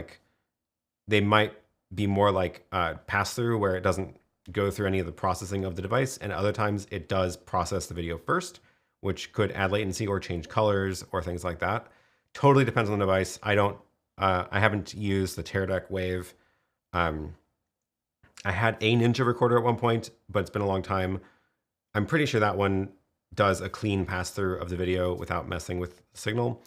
they might be more like pass through where it doesn't go through any of the processing of the device, and other times it does process the video first, which could add latency or change colors or things like that. Totally depends on the device. I haven't used the Teradek Wave. I had a Ninja recorder at one point, but it's been a long time. I'm pretty sure that one does a clean pass through of the video without messing with the signal.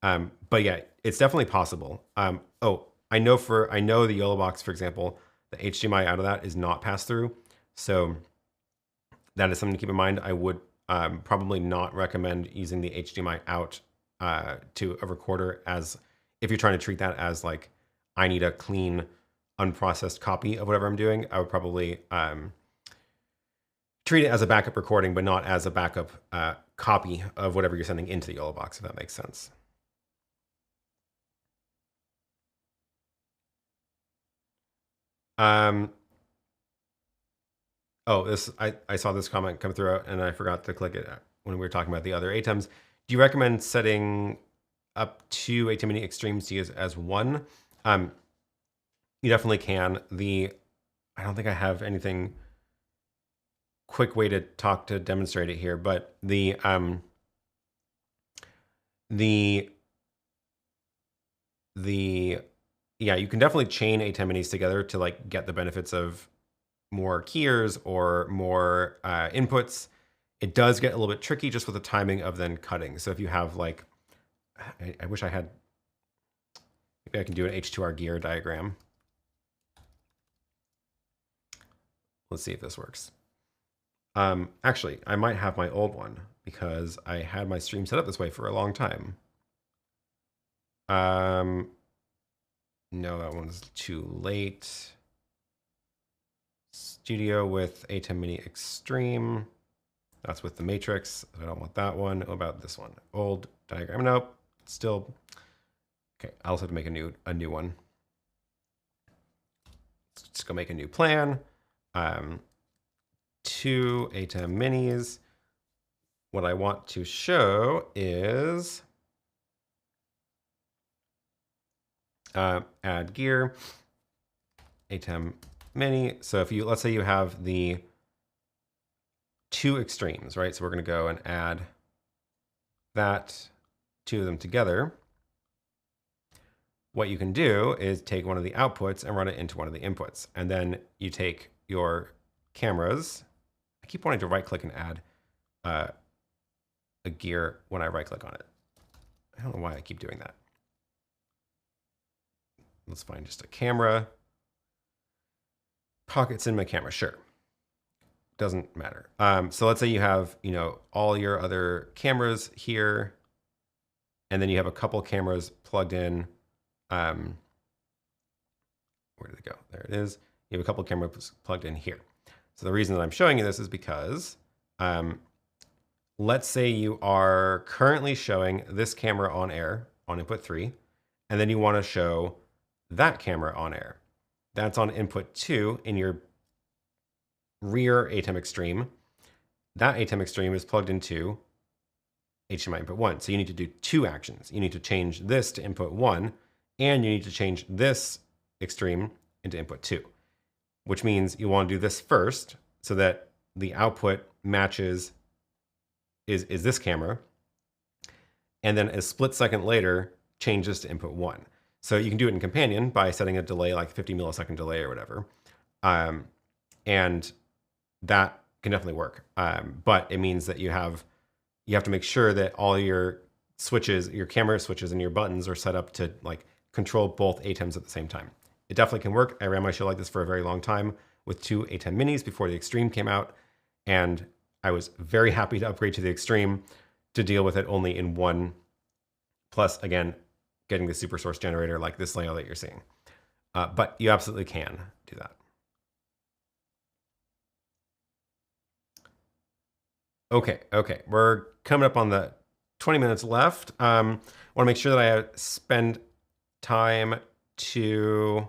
But yeah, it's definitely possible. Oh, I know the Yolobox, for example, the HDMI out of that is not pass through. So that is something to keep in mind. I would probably not recommend using the HDMI out to a recorder as if you're trying to treat that as like, I need a clean, unprocessed copy of whatever I'm doing. I would probably treat it as a backup recording, but not as a backup copy of whatever you're sending into the Yolobox, if that makes sense. Oh, I saw this comment come through and I forgot to click it when we were talking about the other ATEMs. Do you recommend setting up 2 ATEM Mini Extremes to use as one? You definitely can. I don't think I have anything quick way to demonstrate it here, but yeah, you can definitely chain ATEM Minis together to like get the benefits of more keyers or more inputs. It does get a little bit tricky just with the timing of then cutting. So if you have like, I wish I had, maybe I can do an H2R gear diagram. Let's see if this works. Actually, I might have my old one because I had my stream set up this way for a long time. No, that one's too late. Studio with ATEM Mini Extreme. That's with the matrix. I don't want that one. What about this one? Old diagram. Nope. Still. Okay. I also have to make a new one. Let's just go make a new plan. 2 ATEM Minis. What I want to show is add gear, ATEM Mini. So if let's say you have the 2 extremes, right? So we're going to go and add that, 2 of them together. What you can do is take one of the outputs and run it into one of the inputs. And then you take your cameras. I keep wanting to right click and add a gear when I right click on it. I don't know why I keep doing that. Let's find just a camera. Pockets in my camera, sure. Doesn't matter. So let's say you have, all your other cameras here, and then you have a couple cameras plugged in. Where did it go? There it is. You have a couple cameras plugged in here. So the reason that I'm showing you this is because let's say you are currently showing this camera on air on input 3, and then you want to show that camera on air. That's on input 2 in your rear ATEM Extreme. That ATEM Extreme is plugged into HDMI input 1. So you need to do 2 actions. You need to change this to input 1, and you need to change this Extreme into input 2, which means you want to do this first so that the output matches is this camera, and then a split second later change this to input 1. So you can do it in Companion by setting a delay, like 50 millisecond delay or whatever. And that can definitely work. But it means that you have to make sure that all your switches, your camera switches and your buttons are set up to like control both ATEMs at the same time. It definitely can work. I ran my show like this for a very long time with 2 ATEM Minis before the Extreme came out. And I was very happy to upgrade to the Extreme to deal with it only in one. Plus, again, getting the super source generator like this layout that you're seeing. But you absolutely can do that. Okay, we're coming up on the 20 minutes left. Want to make sure that I spend time to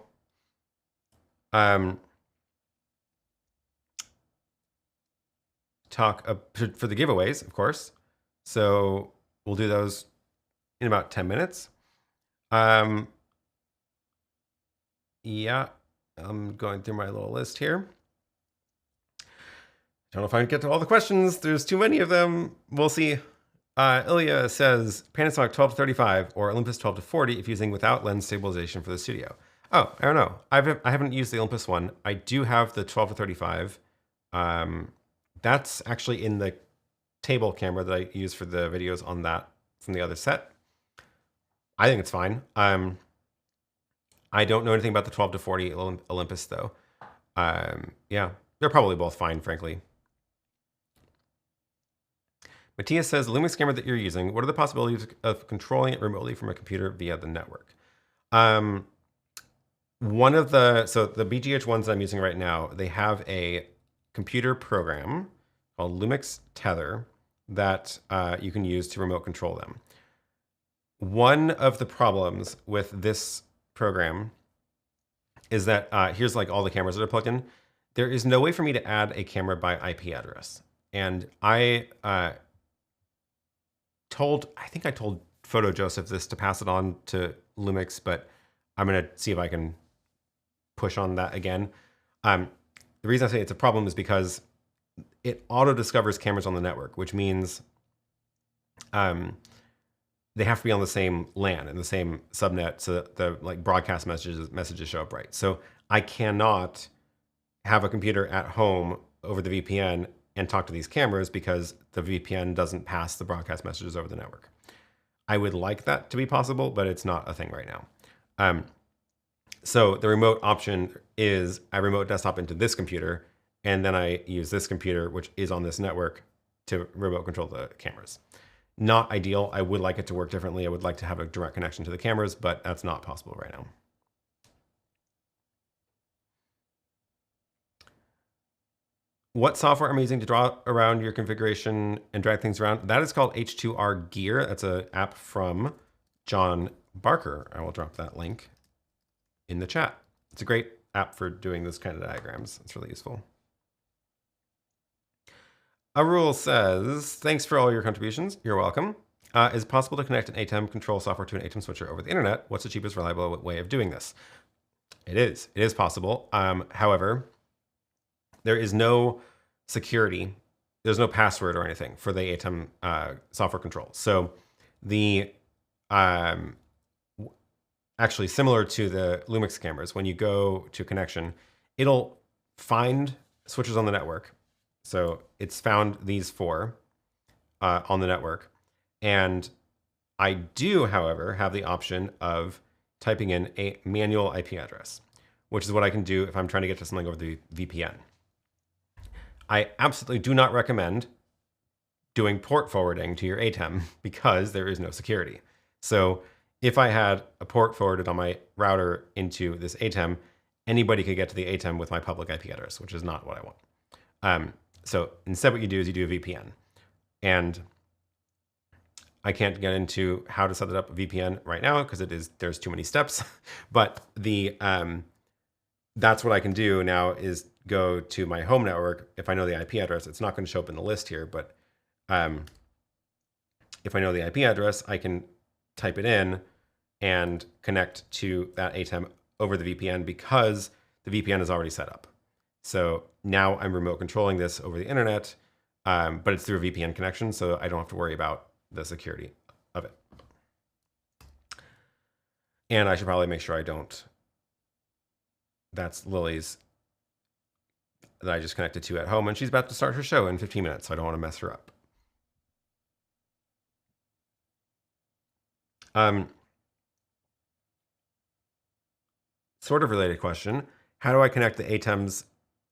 talk for the giveaways, of course. So we'll do those in about 10 minutes. Yeah, I'm going through my little list here. Don't know if I can get to all the questions. There's too many of them. We'll see. Ilya says Panasonic 12 to 35 or Olympus 12 to 40 if using without lens stabilization for the studio. Oh, I don't know. I haven't used the Olympus one. I do have the 12 to 35. That's actually in the table camera that I use for the videos on that from the other set. I think it's fine. I don't know anything about the 12 to 40 Olympus though. Yeah, they're probably both fine, frankly. Matthias says, the LUMIX camera that you're using, what are the possibilities of controlling it remotely from a computer via the network? So the BGH ones that I'm using right now, they have a computer program called LUMIX Tether that you can use to remote control them. One of the problems with this program is that here's like all the cameras that are plugged in. There is no way for me to add a camera by IP address. And I think I told Photo Joseph this to pass it on to LUMIX, but I'm going to see if I can push on that again. The reason I say it's a problem is because it auto discovers cameras on the network, which means they have to be on the same LAN and the same subnet so that the like broadcast messages show up right. So I cannot have a computer at home over the VPN and talk to these cameras because the VPN doesn't pass the broadcast messages over the network. I would like that to be possible, but it's not a thing right now. So the remote option is I remote desktop into this computer, and then I use this computer, which is on this network, to remote control the cameras. Not ideal. I would like it to work differently. I would like to have a direct connection to the cameras, but that's not possible right now. What software am I using to draw around your configuration and drag things around? That is called H2R Gear. That's an app from John Barker. I will drop that link in the chat. It's a great app for doing this kind of diagrams. It's really useful. Arul says, thanks for all your contributions. You're welcome. Is it possible to connect an ATEM control software to an ATEM switcher over the internet? What's the cheapest reliable way of doing this? It is possible. However, there is no security. There's no password or anything for the ATEM software control. So the actually similar to the LUMIX cameras, when you go to connection, it'll find switches on the network. So it's found these 4 on the network. And I do, however, have the option of typing in a manual IP address, which is what I can do if I'm trying to get to something over the VPN. I absolutely do not recommend doing port forwarding to your ATEM because there is no security. So if I had a port forwarded on my router into this ATEM, anybody could get to the ATEM with my public IP address, which is not what I want. So instead what you do is you do a VPN. And I can't get into how to set it up a VPN right now because there's too many steps. But that's what I can do now is go to my home network. If I know the IP address, it's not going to show up in the list here, but if I know the IP address, I can type it in and connect to that ATEM over the VPN because the VPN is already set up. So now I'm remote controlling this over the internet, but it's through a VPN connection, so I don't have to worry about the security of it. And I should probably make sure I don't. That's Lily's that I just connected to at home, and she's about to start her show in 15 minutes, so I don't want to mess her up. Sort of related question. How do I connect the ATEM's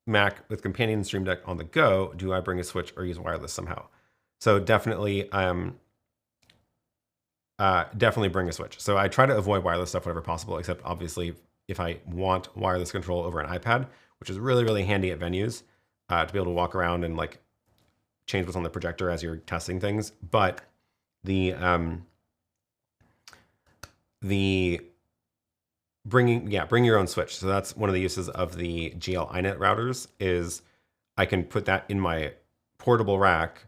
Mac with companion Stream Deck on the go? Do I bring a switch or use wireless somehow? So definitely, definitely bring a switch. So I try to avoid wireless stuff whenever possible, except obviously if I want wireless control over an iPad, which is really, really handy at venues to be able to walk around and like change what's on the projector as you're testing things. But the bring your own switch. So that's one of the uses of the GL iNet routers is I can put that in my portable rack,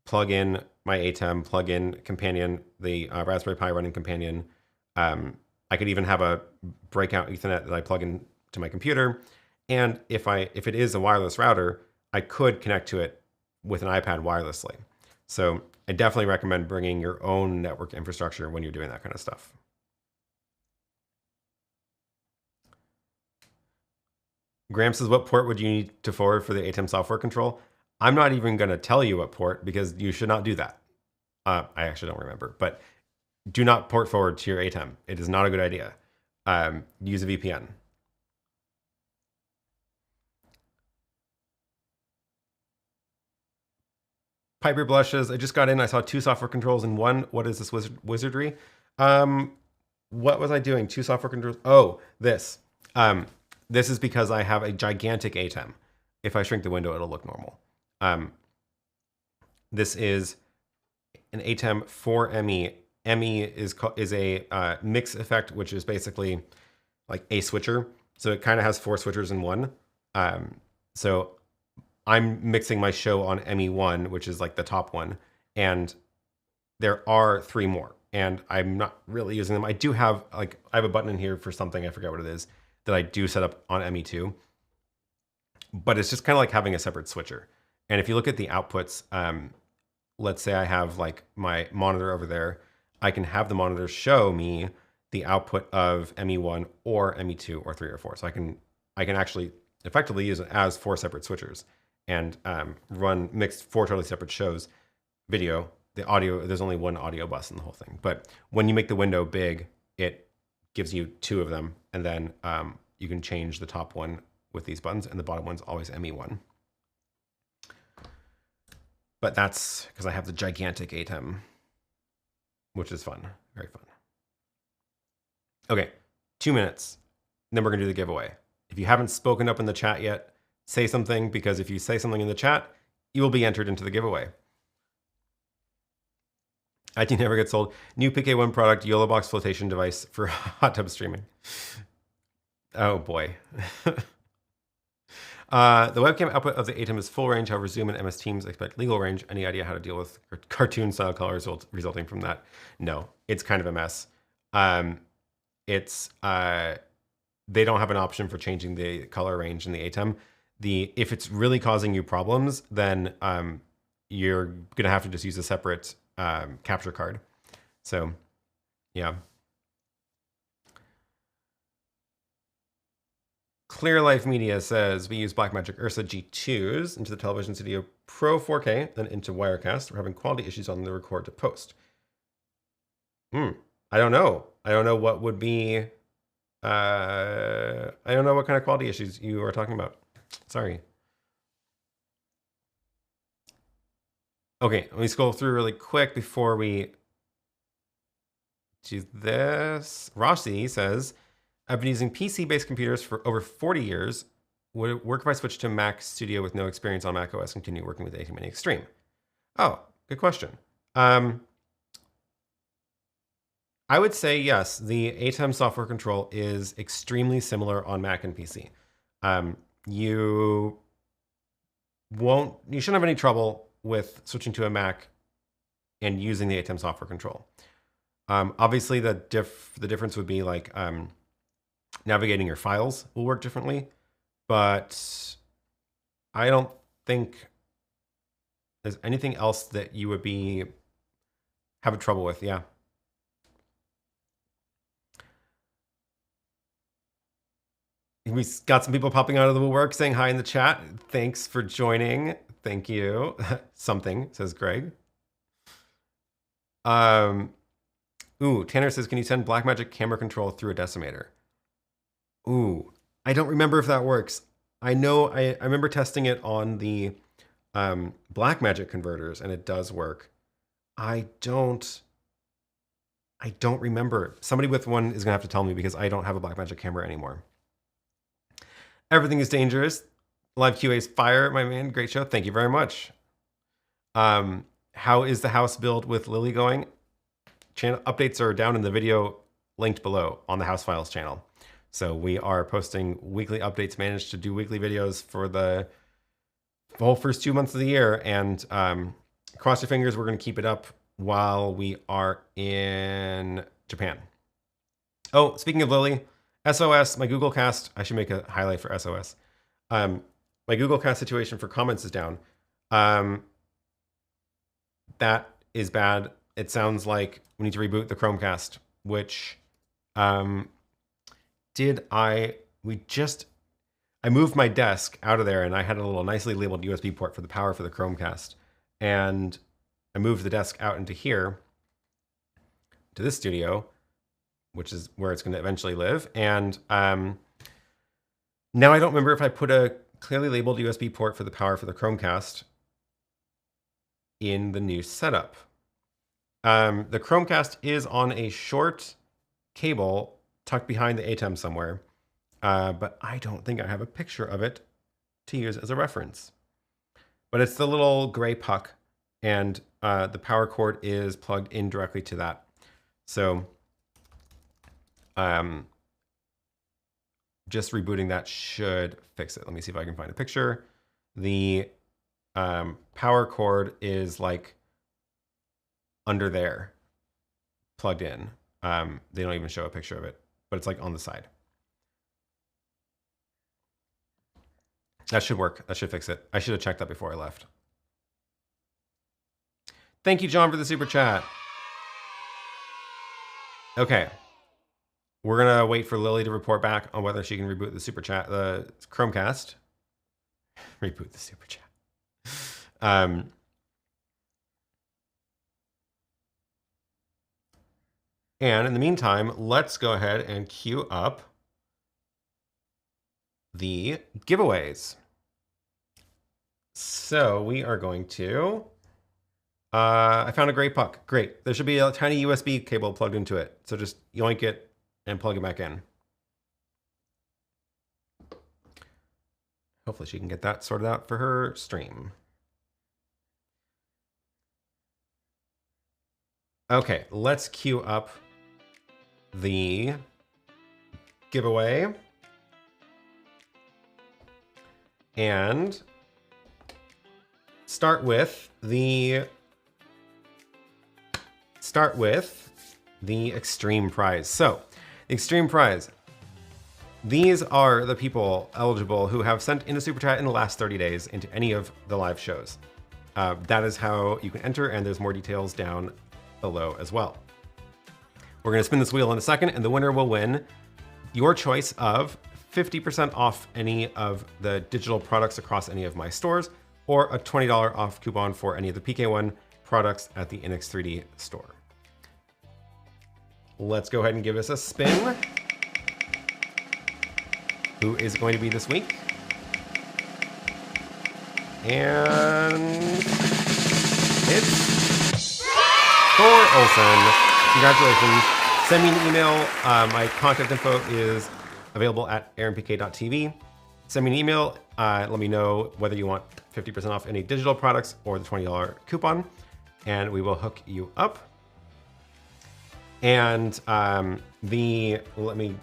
plug in my ATEM, plug in Companion, the Raspberry Pi running Companion. I could even have a breakout Ethernet that I plug in to my computer. And if it is a wireless router, I could connect to it with an iPad wirelessly. So I definitely recommend bringing your own network infrastructure when you're doing that kind of stuff. Graham says, what port would you need to forward for the ATEM software control? I'm not even going to tell you what port because you should not do that. I actually don't remember, but do not port forward to your ATEM. It is not a good idea. Use a VPN. Piper blushes. I just got in. I saw 2 software controls in one. What is this wizardry? What was I doing? 2 software controls. Oh, this. This is because I have a gigantic ATEM. If I shrink the window, it'll look normal. This is an ATEM 4ME. ME is a mix effect, which is basically like a switcher. So it kind of has 4 switchers in one. So I'm mixing my show on ME1, which is like the top one. And there are 3 more. And I'm not really using them. I do have, like, I have a button in here for something, I forgot what it is, that I do set up on ME2. But it's just kind of like having a separate switcher. And if you look at the outputs, let's say I have like my monitor over there, I can have the monitor show me the output of ME1 or ME2 or 3 or 4. So I can actually effectively use it as 4 separate switchers and mix 4 totally separate shows. Video, the audio, there's only 1 audio bus in the whole thing. But when you make the window big, it gives you 2 of them. And then you can change the top one with these buttons, and the bottom one's always ME1. But that's because I have the gigantic ATEM, which is fun, very fun. Okay, 2 minutes, then we're gonna do the giveaway. If you haven't spoken up in the chat yet, say something, because if you say something in the chat, you will be entered into the giveaway. IT never gets sold. New PK1 product, Yolobox flotation device for hot tub streaming. Oh boy. The webcam output of the ATEM is full range, however, Zoom and MS Teams expect legal range. Any idea how to deal with cartoon style colors resulting from that? No, it's kind of a mess. They don't have an option for changing the color range in the ATEM. If it's really causing you problems, then you're gonna have to just use a separate capture card. So, yeah. Clear Life Media says we use Blackmagic Ursa G2s into the Television Studio Pro 4K, then into Wirecast. We're having quality issues on the record to post. I don't know. I don't know what would be. I don't know what kind of quality issues you are talking about. Sorry. Okay, let me scroll through really quick before we do this. Rossi says, I've been using PC-based computers for over 40 years. Would it work if I switch to Mac Studio with no experience on Mac OS and continue working with ATEM Mini Extreme? Oh, good question. I would say yes. The ATEM software control is extremely similar on Mac and PC. You shouldn't have any trouble with switching to a Mac and using the ATEM software control. Obviously, the difference would be like navigating your files will work differently, but I don't think there's anything else that you would have trouble with. Yeah. We got some people popping out of the woodwork saying hi in the chat. Thanks for joining. Thank you. Something, says Greg. Tanner says, can you send Blackmagic camera control through a Decimator? Ooh, I don't remember if that works. I know I remember testing it on the Blackmagic converters, and it does work. I don't remember. Somebody with one is gonna have to tell me because I don't have a Blackmagic camera anymore. Everything is dangerous. Live QA's fire, my man. Great show. Thank you very much. How is the house build with Lily going? Channel updates are down in the video linked below on the House Files channel. So we are posting weekly updates, managed to do weekly videos for the whole first 2 months of the year. And cross your fingers, we're going to keep it up while we are in Japan. Oh, speaking of Lily, SOS, my Google Cast, I should make a highlight for SOS. My Google Cast situation for comments is down. That is bad. It sounds like we need to reboot the Chromecast, which I moved my desk out of there and I had a little nicely labeled USB port for the power for the Chromecast. And I moved the desk out into here, to this studio, which is where it's going to eventually live. And now I don't remember if I put a clearly labeled USB port for the power for the Chromecast in the new setup. The Chromecast is on a short cable tucked behind the ATEM somewhere, but I don't think I have a picture of it to use as a reference. But it's the little gray puck, and the power cord is plugged in directly to that. So just rebooting that should fix it. Let me see if I can find a picture. The power cord is like under there, plugged in. They don't even show a picture of it, but it's like on the side. That should work. That should fix it. I should have checked that before I left. Thank you, John, for the super chat. Okay. We're going to wait for Lily to report back on whether she can reboot the the Chromecast. Reboot the super chat. And in the meantime, let's go ahead and queue up the giveaways. So we are going to, I found a gray puck. Great. There should be a tiny USB cable plugged into it. So just yoink it and plug it back in. Hopefully she can get that sorted out for her stream. Okay, let's queue up the giveaway. And start with the extreme prize. So, the extreme prize. These are the people eligible who have sent in a super chat in the last 30 days into any of the live shows. That is how you can enter, and there's more details down below as well. We're going to spin this wheel in a second, and the winner will win your choice of 50% off any of the digital products across any of my stores, or a $20 off coupon for any of the PK1 products at the Inix 3D store. Let's go ahead and give this a spin. Who is going to be this week? And it's Thor Olsen. Congratulations. Send me an email. My contact info is available at aaronpk.tv. Send me an email. Let me know whether you want 50% off any digital products or the $20 coupon, and we will hook you up. And let me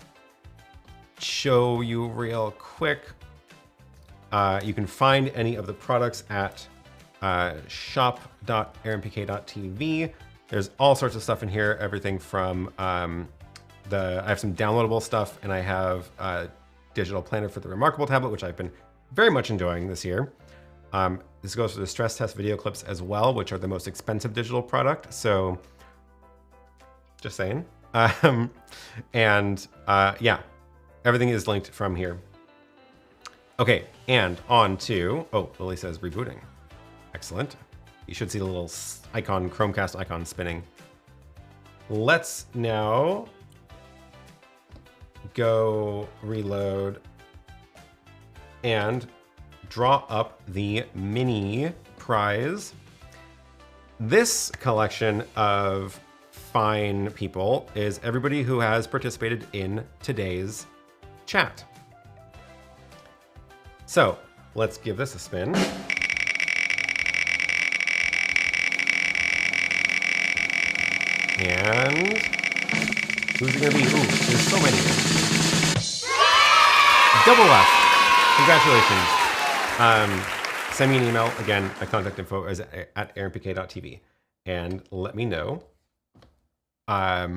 show you real quick. You can find any of the products at shop.aaronpk.tv. There's all sorts of stuff in here, everything from I have some downloadable stuff, and I have a digital planner for the Remarkable tablet, which I've been very much enjoying this year. This goes for the stress test video clips as well, which are the most expensive digital product. So just saying. Yeah, everything is linked from here. Okay, and on to, oh, Lily says rebooting. Excellent. You should see the little icon, Chromecast icon spinning. Let's now go reload and draw up the mini prize. This collection of fine people is everybody who has participated in today's chat. So let's give this a spin. And who's it gonna be? Ooh, there's so many. Double F. Congratulations. Send me an email. Again, my contact info is at aaronpk.tv. And let me know. Let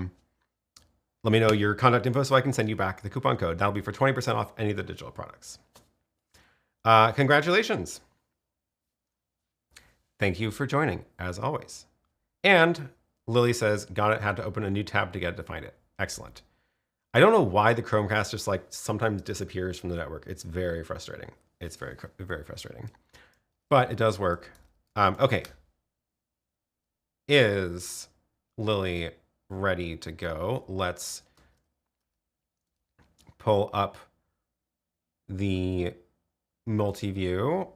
me know your contact info so I can send you back the coupon code. That'll be for 20% off any of the digital products. Congratulations. Thank you for joining, as always. And Lily says, got it, had to open a new tab to get it to find it. Excellent. I don't know why the Chromecast just like sometimes disappears from the network. It's very frustrating. It's very, very frustrating. But it does work. Okay. Is Lily ready to go? Let's pull up the multi-view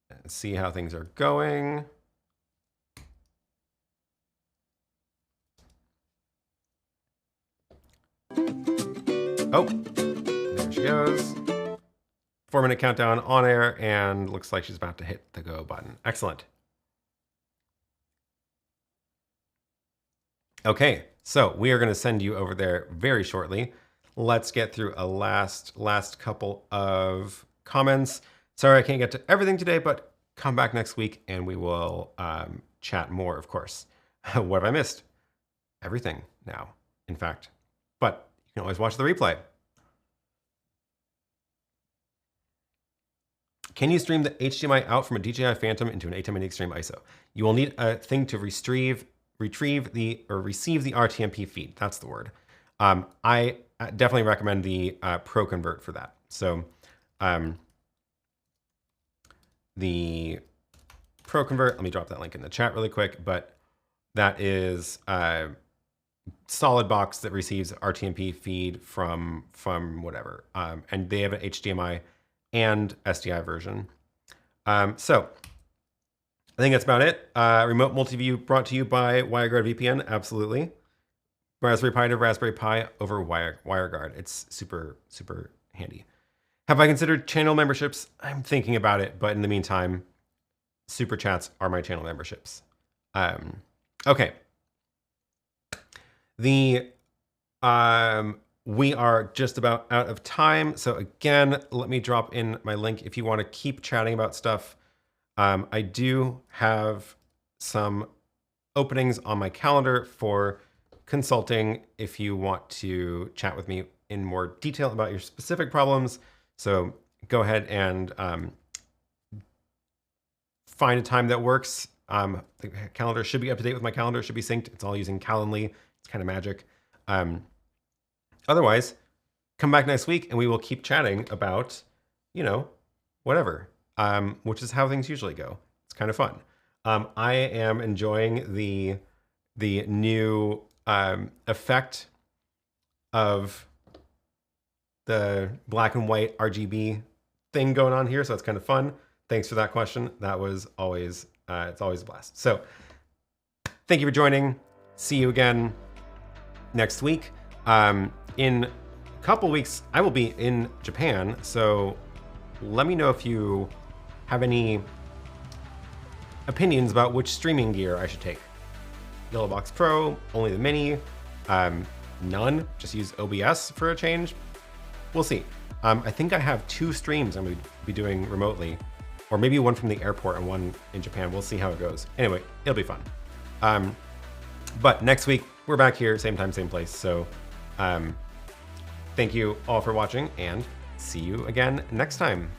and see how things are going. Oh, there she goes. 4-minute countdown on air, and looks like she's about to hit the go button. Excellent. Okay, so we are going to send you over there very shortly. Let's get through a last couple of comments. Sorry I can't get to everything today, but come back next week and we will chat more, of course. What have I missed? Everything now, in fact. But you can always watch the replay. Can you stream the HDMI out from a DJI Phantom into an ATEM Mini Extreme ISO? You will need a thing to receive the RTMP feed. That's the word. I definitely recommend the Pro Convert for that. So the Pro Convert, let me drop that link in the chat really quick, but that is a solid box that receives RTMP feed from whatever. And they have an HDMI and SDI version. So I think that's about it. Remote multi-view brought to you by WireGuard VPN. Absolutely. Raspberry Pi to Raspberry Pi over WireGuard. It's super, super handy. Have I considered channel memberships? I'm thinking about it, but in the meantime, super chats are my channel memberships. Okay. We are just about out of time. So again, let me drop in my link if you want to keep chatting about stuff. I do have some openings on my calendar for consulting if you want to chat with me in more detail about your specific problems. So go ahead and find a time that works. The calendar should be up to date with my calendar. It should be synced. It's all using Calendly. It's kind of magic. Otherwise, come back next week and we will keep chatting about, you know, whatever, which is how things usually go. It's kind of fun. I am enjoying the new effect of the black and white RGB thing going on here. So it's kind of fun. Thanks for that question. That was always, it's always a blast. So thank you for joining. See you again next week. In a couple weeks, I will be in Japan. So let me know if you have any opinions about which streaming gear I should take. Yolobox Pro, only the Mini, none, just use OBS for a change. We'll see. I think I have 2 streams I'm going to be doing remotely, or maybe one from the airport and one in Japan. We'll see how it goes. Anyway, it'll be fun. But next week, we're back here, same time, same place. So thank you all for watching and see you again next time.